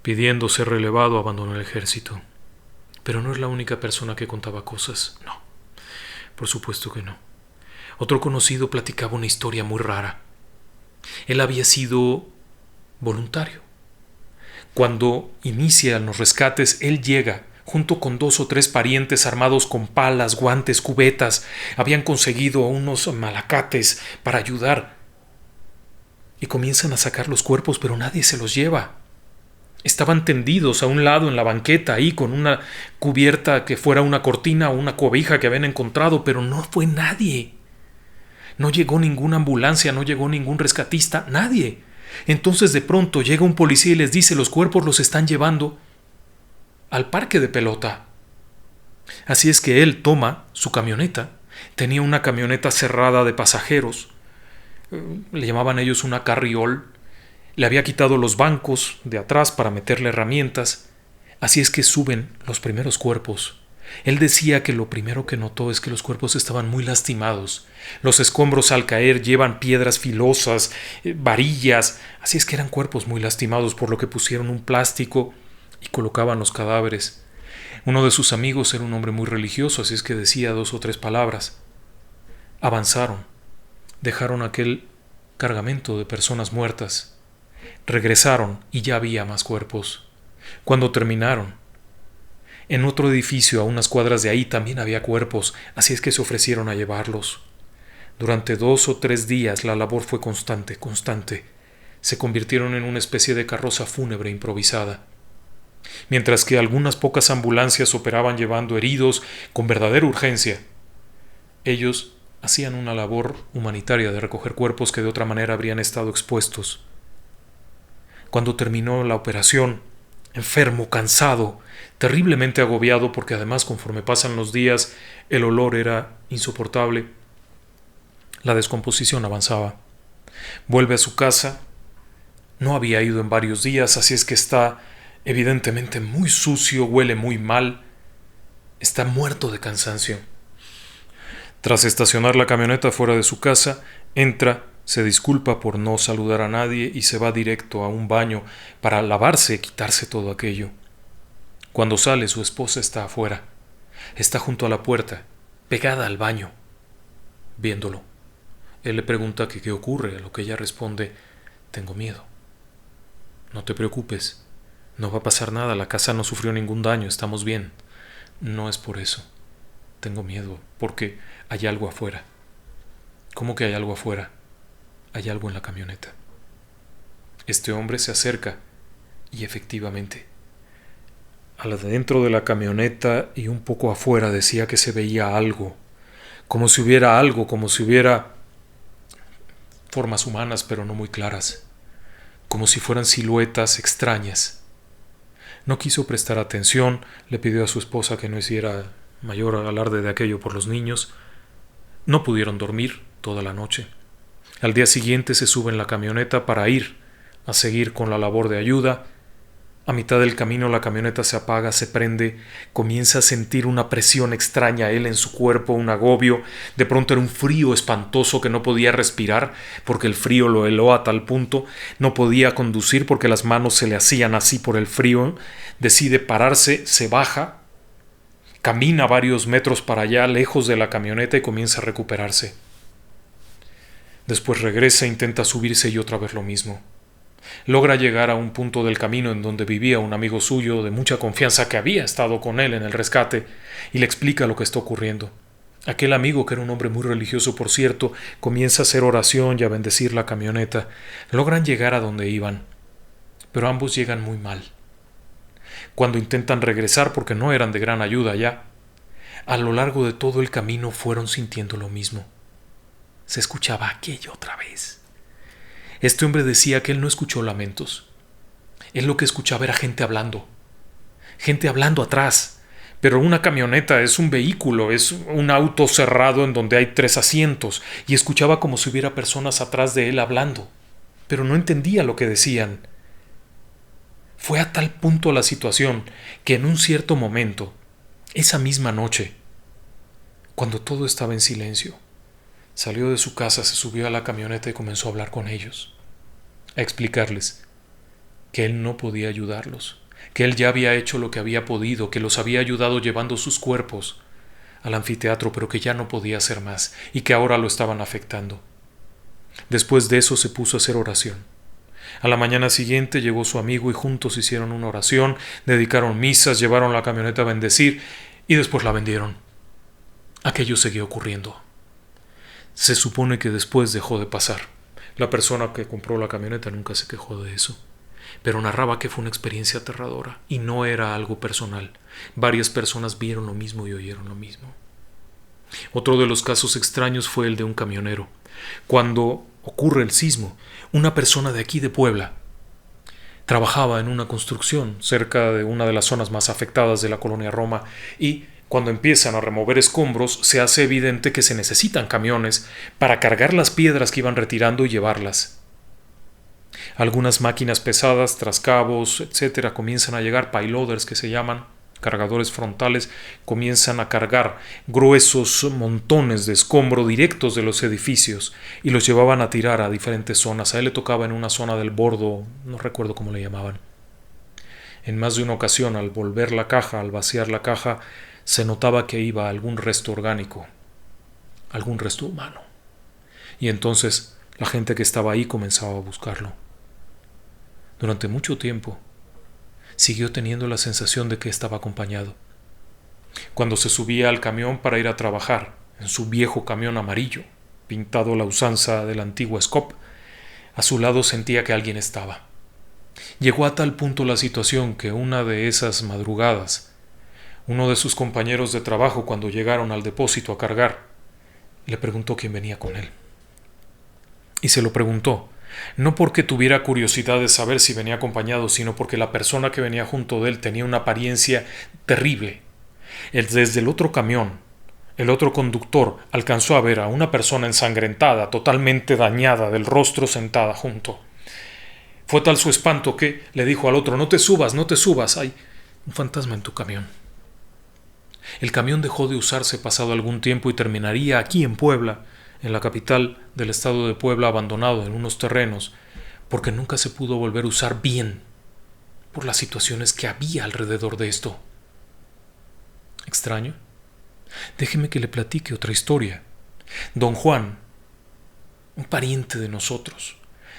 pidiendo ser relevado, abandonó el ejército. Pero no es la única persona que contaba cosas, no. Por supuesto que no. Otro conocido platicaba una historia muy rara. Él había sido voluntario. Cuando inician los rescates, él llega junto con 2 o 3 parientes armados con palas, guantes, cubetas. Habían conseguido unos malacates para ayudar. Y comienzan a sacar los cuerpos, pero nadie se los lleva. Estaban tendidos a un lado en la banqueta, ahí con una cubierta que fuera una cortina o una cobija que habían encontrado, pero no fue nadie. No llegó ninguna ambulancia, no llegó ningún rescatista, nadie. Entonces de pronto llega un policía y les dice: los cuerpos los están llevando al parque de pelota. Así es que él toma su camioneta. Tenía una camioneta cerrada de pasajeros. Le llamaban ellos una carriol. Le había quitado los bancos de atrás para meterle herramientas. Así es que suben los primeros cuerpos. Él decía que lo primero que notó es que los cuerpos estaban muy lastimados. Los escombros al caer llevan piedras filosas, varillas, así es que eran cuerpos muy lastimados, por lo que pusieron un plástico y colocaban los cadáveres. Uno de sus amigos era un hombre muy religioso, así es que decía 2 o 3 palabras. Avanzaron, dejaron aquel cargamento de personas muertas, regresaron y ya había más cuerpos. Cuando terminaron, en otro edificio a unas cuadras de ahí también había cuerpos, así es que se ofrecieron a llevarlos. Durante 2 o 3 días la labor fue constante. Se convirtieron en una especie de carroza fúnebre improvisada. Mientras que algunas pocas ambulancias operaban llevando heridos con verdadera urgencia, ellos hacían una labor humanitaria de recoger cuerpos que de otra manera habrían estado expuestos. Cuando terminó la operación, enfermo, cansado, terriblemente agobiado, porque además conforme pasan los días el olor era insoportable, la descomposición avanzaba. Vuelve a su casa. No había ido en varios días, así es que está evidentemente muy sucio, huele muy mal, está muerto de cansancio. Tras estacionar la camioneta fuera de su casa, entra, se disculpa por no saludar a nadie y se va directo a un baño para lavarse y quitarse todo aquello. Cuando sale, su esposa está afuera. Está junto a la puerta, pegada al baño, viéndolo. Él le pregunta que qué ocurre, a lo que ella responde: tengo miedo. No te preocupes, no va a pasar nada, la casa no sufrió ningún daño, estamos bien. No es por eso. Tengo miedo, porque hay algo afuera. ¿Cómo que hay algo afuera? Hay algo en la camioneta. Este hombre se acerca y efectivamente, adentro de la camioneta y un poco afuera decía que se veía algo, como si hubiera formas humanas pero no muy claras, como si fueran siluetas extrañas. No quiso prestar atención, le pidió a su esposa que no hiciera mayor alarde de aquello por los niños. No pudieron dormir toda la noche. Al día siguiente se sube en la camioneta para ir a seguir con la labor de ayuda. A mitad del camino la camioneta se apaga, se prende, comienza a sentir una presión extraña él en su cuerpo, un agobio. De pronto era un frío espantoso que no podía respirar porque el frío lo heló a tal punto. No podía conducir porque las manos se le hacían así por el frío. Decide pararse, se baja, camina varios metros para allá, lejos de la camioneta, y comienza a recuperarse. Después regresa e intenta subirse y otra vez lo mismo. Logra llegar a un punto del camino en donde vivía un amigo suyo de mucha confianza que había estado con él en el rescate y le explica lo que está ocurriendo. Aquel amigo, que era un hombre muy religioso por cierto, comienza a hacer oración y a bendecir la camioneta. Logran llegar a donde iban, pero ambos llegan muy mal. Cuando intentan regresar, porque no eran de gran ayuda ya, a lo largo de todo el camino fueron sintiendo lo mismo. Se escuchaba aquello otra vez. Este hombre decía que él no escuchó lamentos. Él lo que escuchaba era gente hablando atrás. Pero una camioneta es un vehículo, es un auto cerrado en donde hay 3 asientos, y escuchaba como si hubiera personas atrás de él hablando, pero no entendía lo que decían. Fue a tal punto la situación que en un cierto momento, esa misma noche, cuando todo estaba en silencio, salió de su casa, se subió a la camioneta y comenzó a hablar con ellos, a explicarles que él no podía ayudarlos, que él ya había hecho lo que había podido, que los había ayudado llevando sus cuerpos al anfiteatro, pero que ya no podía hacer más y que ahora lo estaban afectando. Después de eso se puso a hacer oración. A la mañana siguiente llegó su amigo y juntos hicieron una oración, dedicaron misas, llevaron la camioneta a bendecir y después la vendieron. Aquello seguía ocurriendo. Se supone que después dejó de pasar. La persona que compró la camioneta nunca se quejó de eso, pero narraba que fue una experiencia aterradora y no era algo personal. Varias personas vieron lo mismo y oyeron lo mismo. Otro de los casos extraños fue el de un camionero. Cuando ocurre el sismo, una persona de aquí de Puebla trabajaba en una construcción cerca de una de las zonas más afectadas de la colonia Roma y cuando empiezan a remover escombros se hace evidente que se necesitan camiones para cargar las piedras que iban retirando y llevarlas. Algunas máquinas pesadas, trascabos, etcétera, comienzan a llegar, payloaders que se llaman, cargadores frontales, comienzan a cargar gruesos montones de escombro directos de los edificios y los llevaban a tirar a diferentes zonas. A él le tocaba en una zona del bordo, no recuerdo cómo le llamaban. En más de una ocasión, al volver la caja, al vaciar la caja, se notaba que iba algún resto orgánico, algún resto humano. Y entonces la gente que estaba ahí comenzaba a buscarlo. Durante mucho tiempo siguió teniendo la sensación de que estaba acompañado. Cuando se subía al camión para ir a trabajar, en su viejo camión amarillo, pintado a la usanza de la antigua Scop, a su lado sentía que alguien estaba. Llegó a tal punto la situación que una de esas madrugadas, uno de sus compañeros de trabajo, cuando llegaron al depósito a cargar, le preguntó quién venía con él. Y se lo preguntó, no porque tuviera curiosidad de saber si venía acompañado, sino porque la persona que venía junto de él tenía una apariencia terrible. Desde el otro camión, el otro conductor alcanzó a ver a una persona ensangrentada, totalmente dañada del rostro, sentada junto. Fue tal su espanto que le dijo al otro, no te subas, hay un fantasma en tu camión. El camión dejó de usarse pasado algún tiempo y terminaría aquí en Puebla, en la capital del estado de Puebla, abandonado en unos terrenos, porque nunca se pudo volver a usar bien por las situaciones que había alrededor de esto. ¿Extraño? Déjeme que le platique otra historia. Don Juan, un pariente de nosotros,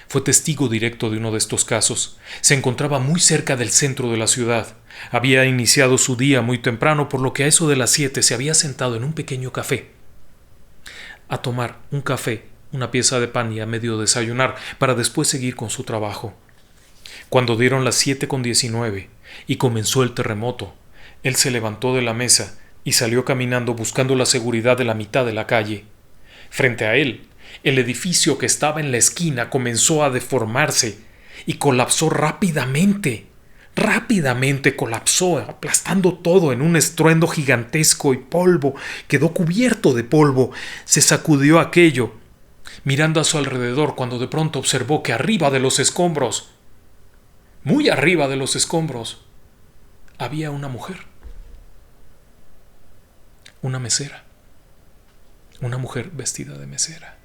fue testigo directo de uno de estos casos. Se encontraba muy cerca del centro de la ciudad. Había iniciado su día muy temprano, por lo que a eso de las 7 se había sentado en un pequeño café a tomar un café, una pieza de pan y a medio desayunar, para después seguir con su trabajo. Cuando dieron las 7:19 y comenzó el terremoto, él se levantó de la mesa y salió caminando buscando la seguridad de la mitad de la calle. Frente a él, el edificio que estaba en la esquina comenzó a deformarse y colapsó rápidamente. Rápidamente colapsó, aplastando todo en un estruendo gigantesco y polvo. Quedó cubierto de polvo. Se sacudió aquello, mirando a su alrededor, cuando de pronto observó que arriba de los escombros, muy arriba de los escombros, había una mujer. Una mesera. Una mujer vestida de mesera.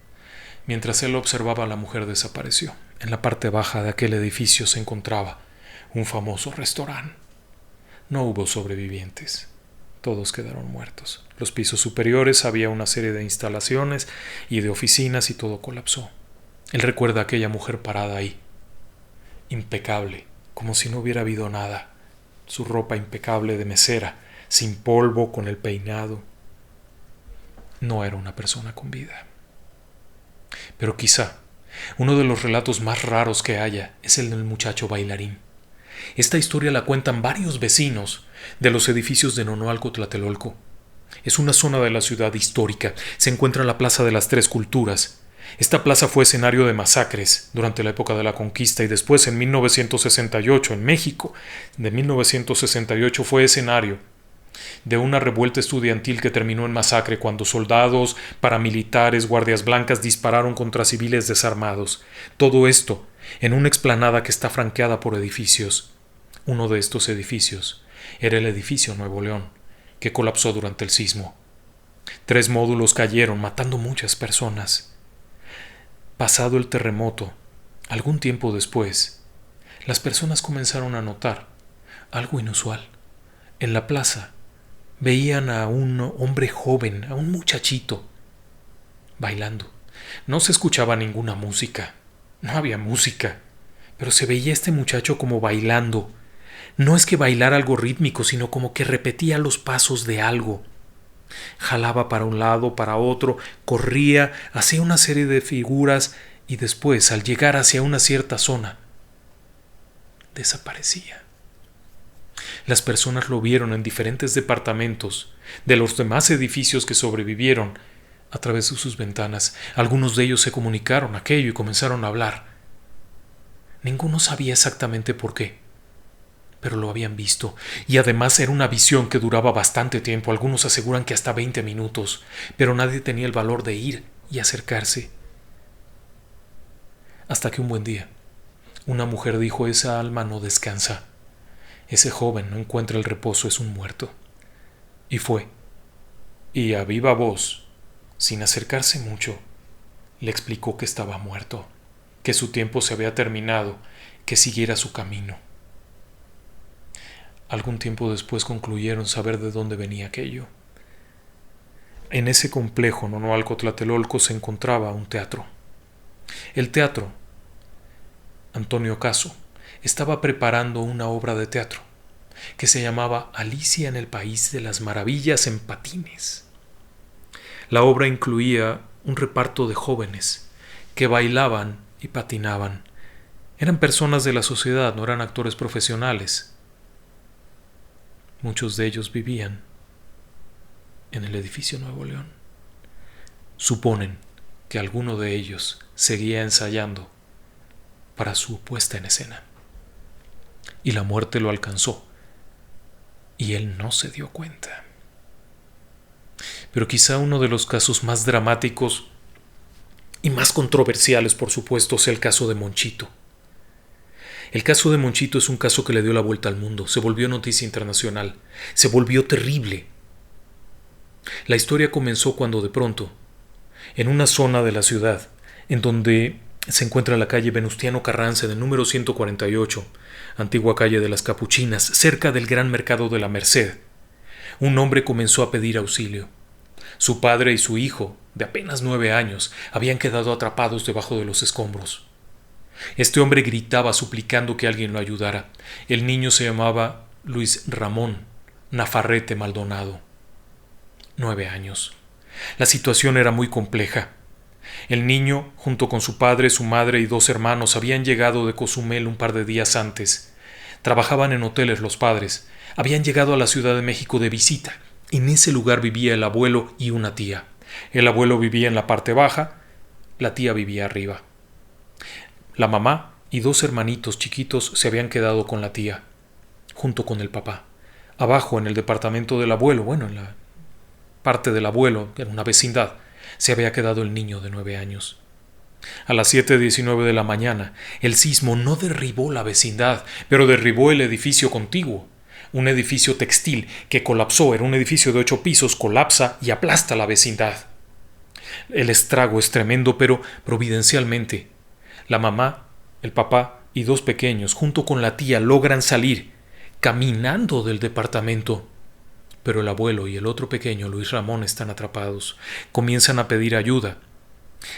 Mientras él observaba, la mujer desapareció. En la parte baja de aquel edificio se encontraba un famoso restaurante. No hubo sobrevivientes. Todos quedaron muertos. Los pisos superiores había una serie de instalaciones y de oficinas y todo colapsó. Él recuerda a aquella mujer parada ahí, impecable, como si no hubiera habido nada. Su ropa impecable de mesera, sin polvo, con el peinado. No era una persona con vida. Pero quizá uno de los relatos más raros que haya es el del muchacho bailarín. Esta historia la cuentan varios vecinos de los edificios de Nonoalco, Tlatelolco. Es una zona de la ciudad histórica. Se encuentra en la Plaza de las Tres Culturas. Esta plaza fue escenario de masacres durante la época de la conquista y después en 1968 en México. De 1968 fue escenario de una revuelta estudiantil que terminó en masacre cuando soldados, paramilitares, guardias blancas dispararon contra civiles desarmados. Todo esto en una explanada que está franqueada por edificios. Uno de estos edificios era el edificio Nuevo León, que colapsó durante el sismo. 3 módulos cayeron, matando muchas personas. Pasado el terremoto, algún tiempo después, las personas comenzaron a notar algo inusual. En la plaza veían a un hombre joven, a un muchachito, bailando. No se escuchaba ninguna música, no había música, pero se veía este muchacho como bailando. No es que bailara algo rítmico, sino como que repetía los pasos de algo. Jalaba para un lado, para otro, corría, hacía una serie de figuras y después, al llegar hacia una cierta zona, desaparecía. Las personas lo vieron en diferentes departamentos de los demás edificios que sobrevivieron a través de sus ventanas. Algunos de ellos se comunicaron aquello y comenzaron a hablar. Ninguno sabía exactamente por qué, pero lo habían visto, y además era una visión que duraba bastante tiempo. Algunos aseguran que hasta 20 minutos, pero nadie tenía el valor de ir y acercarse. Hasta que un buen día, una mujer dijo: esa alma no descansa, ese joven no encuentra el reposo, es un muerto. Y fue, y a viva voz, sin acercarse mucho, le explicó que estaba muerto, que su tiempo se había terminado, que siguiera su camino. Algún tiempo después concluyeron saber de dónde venía aquello. En ese complejo Nonoalco Tlatelolco se encontraba un teatro. El teatro, Antonio Caso, estaba preparando una obra de teatro que se llamaba Alicia en el País de las Maravillas en patines. La obra incluía un reparto de jóvenes que bailaban y patinaban. Eran personas de la sociedad, no eran actores profesionales. Muchos de ellos vivían en el edificio Nuevo León. Suponen que alguno de ellos seguía ensayando para su puesta en escena. Y la muerte lo alcanzó, y él no se dio cuenta. Pero quizá uno de los casos más dramáticos y más controversiales, por supuesto, sea el caso de Monchito. El caso de Monchito es un caso que le dio la vuelta al mundo, se volvió noticia internacional, se volvió terrible. La historia comenzó cuando de pronto, en una zona de la ciudad, en donde se encuentra la calle Venustiano Carranza del número 148, antigua calle de las Capuchinas, cerca del Gran Mercado de la Merced, un hombre comenzó a pedir auxilio. Su padre y su hijo, de apenas 9 años, habían quedado atrapados debajo de los escombros. Este hombre gritaba suplicando que alguien lo ayudara. El niño se llamaba Luis Ramón Nafarrete Maldonado. 9 años. La situación era muy compleja. El niño, junto con su padre, su madre y 2 hermanos, habían llegado de Cozumel un par de días antes. Trabajaban en hoteles los padres. Habían llegado a la Ciudad de México de visita. En ese lugar vivía el abuelo y una tía. El abuelo vivía en la parte baja, la tía vivía arriba. La mamá y 2 hermanitos chiquitos se habían quedado con la tía, junto con el papá. Abajo, en el departamento del abuelo, en la parte del abuelo, en una vecindad, se había quedado el niño de 9 años. A las 7:19 de la mañana, el sismo no derribó la vecindad, pero derribó el edificio contiguo. Un edificio textil que colapsó, era un edificio de 8 pisos, colapsa y aplasta la vecindad. El estrago es tremendo, pero providencialmente, la mamá, el papá y 2 pequeños, junto con la tía, logran salir caminando del departamento. pero el abuelo y el otro pequeño, Luis Ramón, están atrapados. Comienzan a pedir ayuda.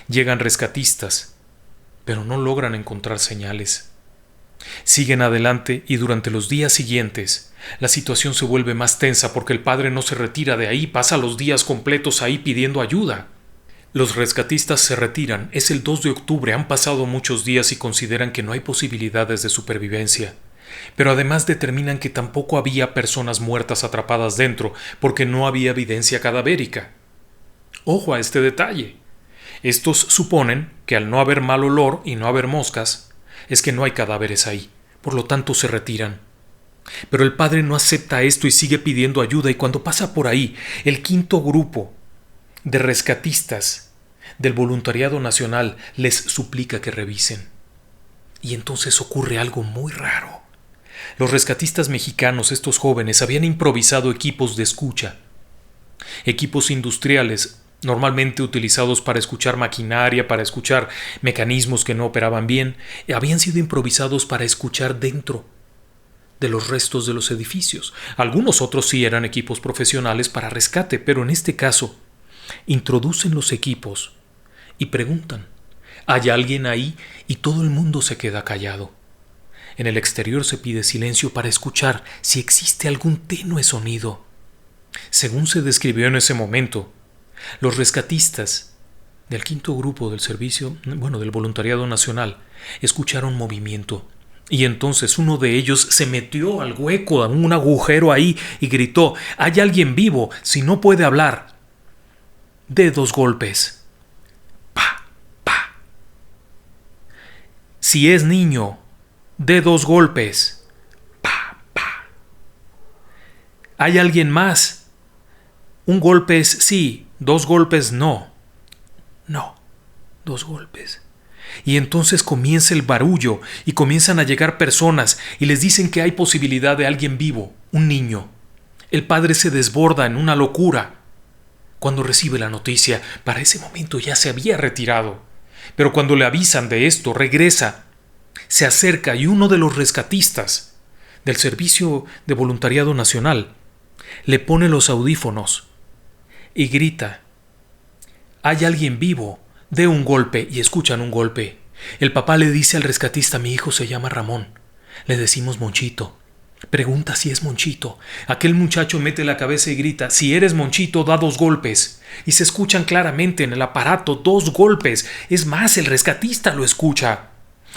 Llegan rescatistas, pero no logran encontrar señales. Siguen adelante y durante los días siguientes la situación se vuelve más tensa porque el padre no se retira de ahí, pasa los días completos ahí pidiendo ayuda. Los rescatistas se retiran, es el 2 de octubre, han pasado muchos días y consideran que no hay posibilidades de supervivencia. Pero además determinan que tampoco había personas muertas atrapadas dentro porque no había evidencia cadavérica. Ojo a este detalle. Estos suponen que al no haber mal olor y no haber moscas, es que no hay cadáveres ahí, por lo tanto se retiran. Pero el padre no acepta esto y sigue pidiendo ayuda, y cuando pasa por ahí el quinto grupo de rescatistas del Voluntariado Nacional les suplica que revisen. Y entonces ocurre algo muy raro. Los rescatistas mexicanos, estos jóvenes, habían improvisado equipos de escucha, equipos industriales normalmente utilizados para escuchar maquinaria, para escuchar mecanismos que no operaban bien, habían sido improvisados para escuchar dentro de los restos de los edificios. Algunos otros sí eran equipos profesionales para rescate, pero en este caso introducen los equipos y preguntan: ¿hay alguien ahí? Y todo el mundo se queda callado. En el exterior se pide silencio para escuchar si existe algún tenue sonido. Según se describió en ese momento, los rescatistas del quinto grupo del del Voluntariado Nacional escucharon movimiento, y entonces uno de ellos se metió al hueco, a un agujero ahí, y gritó: «¿Hay alguien vivo? Si no puede hablar, dé 2 golpes». Pa, pa. Si es niño, dé 2 golpes. Pa, pa. ¿Hay alguien más? 1 golpe es sí, 2 golpes no. No, 2 golpes. Y entonces comienza el barullo y comienzan a llegar personas y les dicen que hay posibilidad de alguien vivo, un niño. El padre se desborda en una locura cuando recibe la noticia. Para ese momento ya se había retirado, pero cuando le avisan de esto, regresa, se acerca, y uno de los rescatistas del Servicio de Voluntariado Nacional le pone los audífonos y grita: «¿Hay alguien vivo? Dé 1 golpe», y escuchan 1 golpe. El papá le dice al rescatista: «Mi hijo se llama Ramón, le decimos Monchito». Pregunta si es Monchito. Aquel muchacho mete la cabeza y grita: «Si eres Monchito, da 2 golpes». Y se escuchan claramente en el aparato 2 golpes. Es más, el rescatista lo escucha.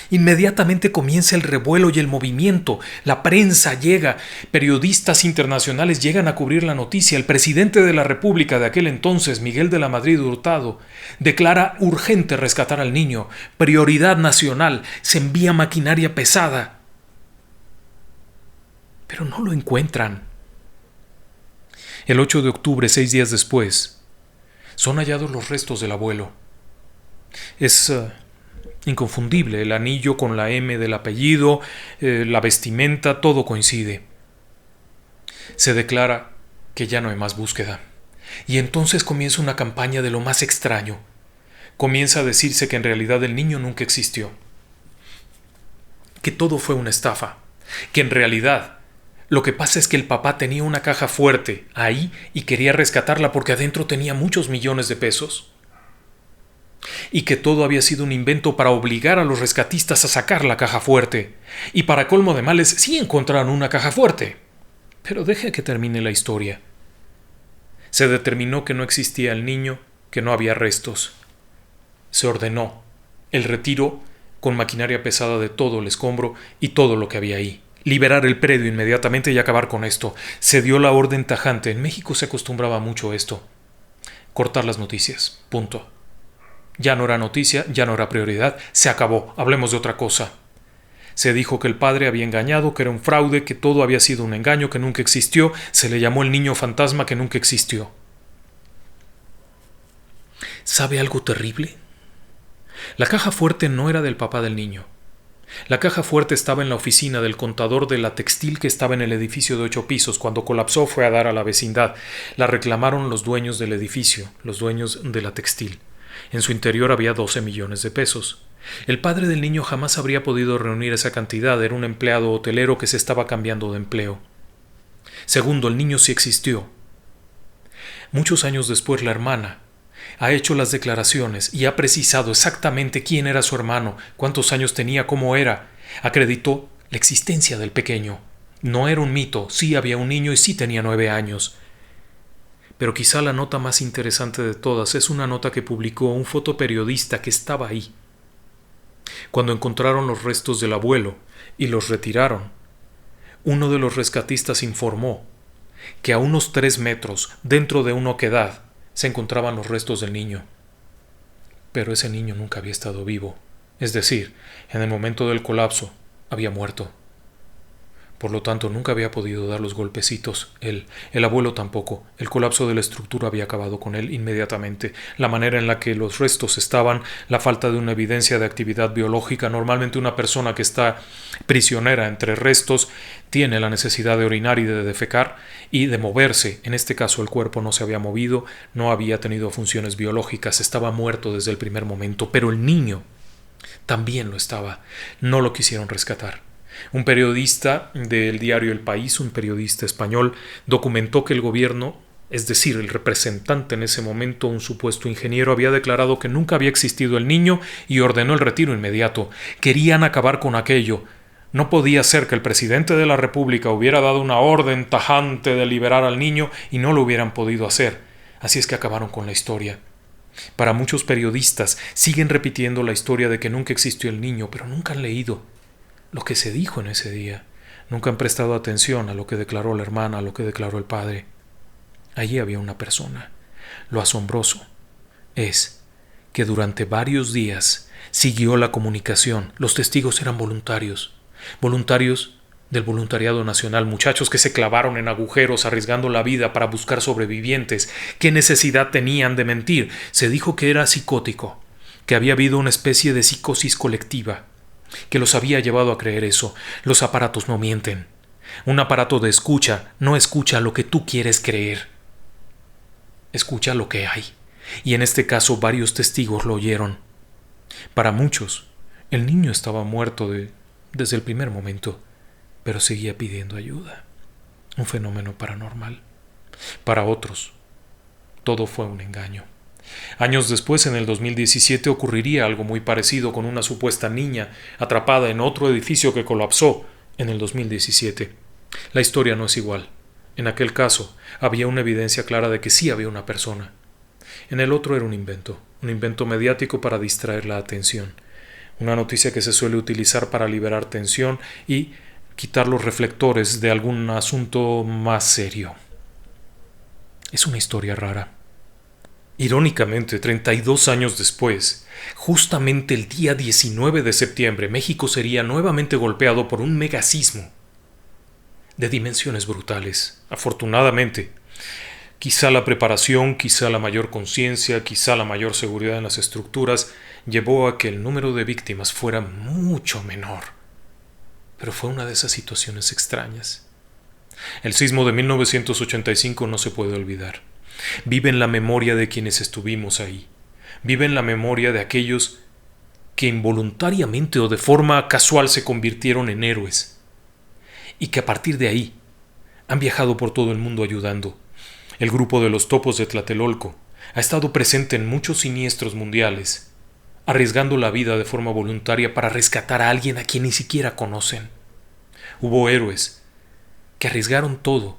Inmediatamente comienza el revuelo y el movimiento. La prensa llega, periodistas internacionales llegan a cubrir la noticia. El presidente de la República de aquel entonces, Miguel de la Madrid Hurtado, declara urgente rescatar al niño, prioridad nacional, se envía maquinaria pesada. Pero no lo encuentran. El 8 de octubre, 6 días después, son hallados los restos del abuelo. Es inconfundible, el anillo con la M del apellido, la vestimenta, todo coincide. Se declara que ya no hay más búsqueda. Y entonces comienza una campaña de lo más extraño. Comienza a decirse que en realidad el niño nunca existió, que todo fue una estafa, que en realidad lo que pasa es que el papá tenía una caja fuerte ahí y quería rescatarla porque adentro tenía muchos millones de pesos, y que todo había sido un invento para obligar a los rescatistas a sacar la caja fuerte. Y para colmo de males, sí encontraron una caja fuerte. Pero deje que termine la historia. Se determinó que no existía el niño, que no había restos. Se ordenó el retiro con maquinaria pesada de todo el escombro y todo lo que había ahí. Liberar el predio inmediatamente y acabar con esto. Se dio la orden tajante. En México se acostumbraba mucho esto. Cortar las noticias. Punto. Ya no era noticia, ya no era prioridad, se acabó, hablemos de otra cosa. Se dijo que el padre había engañado, que era un fraude, que todo había sido un engaño, que nunca existió, se le llamó el niño fantasma que nunca existió. ¿Sabe algo terrible? La caja fuerte no era del papá del niño. La caja fuerte estaba en la oficina del contador de la textil que estaba en el edificio de 8 pisos. Cuando colapsó fue a dar a la vecindad. La reclamaron los dueños del edificio, los dueños de la textil. En su interior había 12 millones de pesos. El padre del niño jamás habría podido reunir esa cantidad, era un empleado hotelero que se estaba cambiando de empleo. Segundo, el niño sí existió, Muchos años después la hermana ha hecho las declaraciones y ha precisado exactamente quién era su hermano, cuántos años tenía, cómo era. Acreditó la existencia del pequeño. No era un mito, sí había un niño y sí tenía 9 años. Pero quizá la nota más interesante de todas es una nota que publicó un fotoperiodista que estaba ahí. Cuando encontraron los restos del abuelo y los retiraron, uno de los rescatistas informó que a unos 3 metros, dentro de una oquedad, se encontraban los restos del niño. Pero ese niño nunca había estado vivo. Es decir, en el momento del colapso, había muerto. Por lo tanto, nunca había podido dar los golpecitos. El abuelo tampoco. El colapso de la estructura había acabado con él inmediatamente. La manera en la que los restos estaban, la falta de una evidencia de actividad biológica. Normalmente una persona que está prisionera entre restos tiene la necesidad de orinar y de defecar y de moverse. En este caso el cuerpo no se había movido, no había tenido funciones biológicas, estaba muerto desde el primer momento. Pero el niño también lo estaba. No lo quisieron rescatar. Un periodista del diario El País, un periodista español, documentó que el gobierno, es decir, el representante en ese momento, un supuesto ingeniero, había declarado que nunca había existido el niño y ordenó el retiro inmediato. Querían acabar con aquello. No podía ser que el presidente de la República hubiera dado una orden tajante de liberar al niño y no lo hubieran podido hacer. Así es que acabaron con la historia. Para muchos periodistas siguen repitiendo la historia de que nunca existió el niño, pero nunca han leído lo que se dijo en ese día. Nunca han prestado atención a lo que declaró la hermana, a lo que declaró el padre. Allí había una persona. Lo asombroso es que durante varios días siguió la comunicación. Los testigos eran voluntarios del voluntariado nacional, muchachos que se clavaron en agujeros arriesgando la vida para buscar sobrevivientes. ¿Qué necesidad tenían de mentir? Se dijo que era psicótico, que había habido una especie de psicosis colectiva que los había llevado a creer eso. Los aparatos no mienten. Un aparato de escucha no escucha lo que tú quieres creer. Escucha lo que hay. Y en este caso varios testigos lo oyeron. Para muchos, el niño estaba muerto desde el primer momento, pero seguía pidiendo ayuda. Un fenómeno paranormal. Para otros, todo fue un engaño. Años después, en el 2017, ocurriría algo muy parecido con una supuesta niña atrapada en otro edificio que colapsó en el 2017. La historia no es igual. En aquel caso, había una evidencia clara de que sí había una persona. En el otro era un invento mediático para distraer la atención. Una noticia que se suele utilizar para liberar tensión y quitar los reflectores de algún asunto más serio. Es una historia rara. Irónicamente, 32 años después, justamente el día 19 de septiembre, México sería nuevamente golpeado por un megasismo de dimensiones brutales. Afortunadamente, quizá la preparación, quizá la mayor conciencia, quizá la mayor seguridad en las estructuras llevó a que el número de víctimas fuera mucho menor. Pero fue una de esas situaciones extrañas. El sismo de 1985 no se puede olvidar. Vive en la memoria de quienes estuvimos ahí. Vive en la memoria de aquellos que involuntariamente o de forma casual se convirtieron en héroes y que a partir de ahí han viajado por todo el mundo ayudando. El grupo de los Topos de Tlatelolco ha estado presente en muchos siniestros mundiales, arriesgando la vida de forma voluntaria para rescatar a alguien a quien ni siquiera conocen. Hubo héroes que arriesgaron todo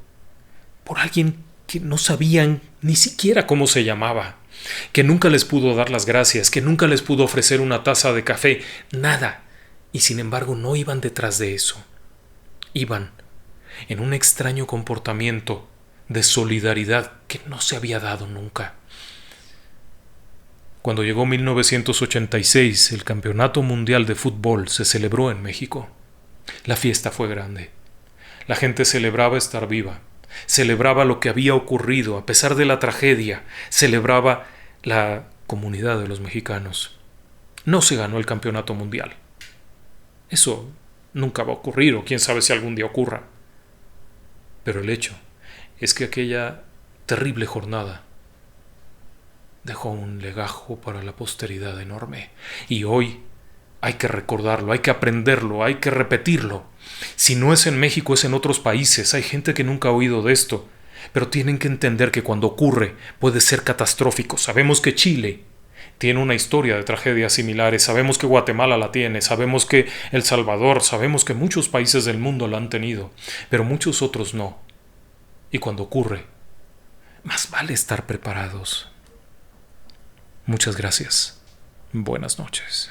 por alguien que no sabían ni siquiera cómo se llamaba, que nunca les pudo dar las gracias, que nunca les pudo ofrecer una taza de café, nada. Y sin embargo no iban detrás de eso. Iban en un extraño comportamiento de solidaridad que no se había dado nunca. Cuando llegó 1986, el Campeonato Mundial de Fútbol se celebró en México. La fiesta fue grande. La gente celebraba estar viva. Celebraba lo que había ocurrido a pesar de la tragedia, celebraba la comunidad de los mexicanos. No se ganó el campeonato mundial. Eso nunca va a ocurrir, o quién sabe si algún día ocurra. Pero el hecho es que aquella terrible jornada dejó un legajo para la posteridad enorme, y hoy hay que recordarlo, hay que aprenderlo, hay que repetirlo. Si no es en México, es en otros países. Hay gente que nunca ha oído de esto. pero tienen que entender que cuando ocurre puede ser catastrófico. Sabemos que Chile tiene una historia de tragedias similares, sabemos que Guatemala la tiene, sabemos que El Salvador, sabemos que muchos países del mundo la han tenido, pero muchos otros no. Y cuando ocurre, más vale estar preparados. Muchas gracias. Buenas noches.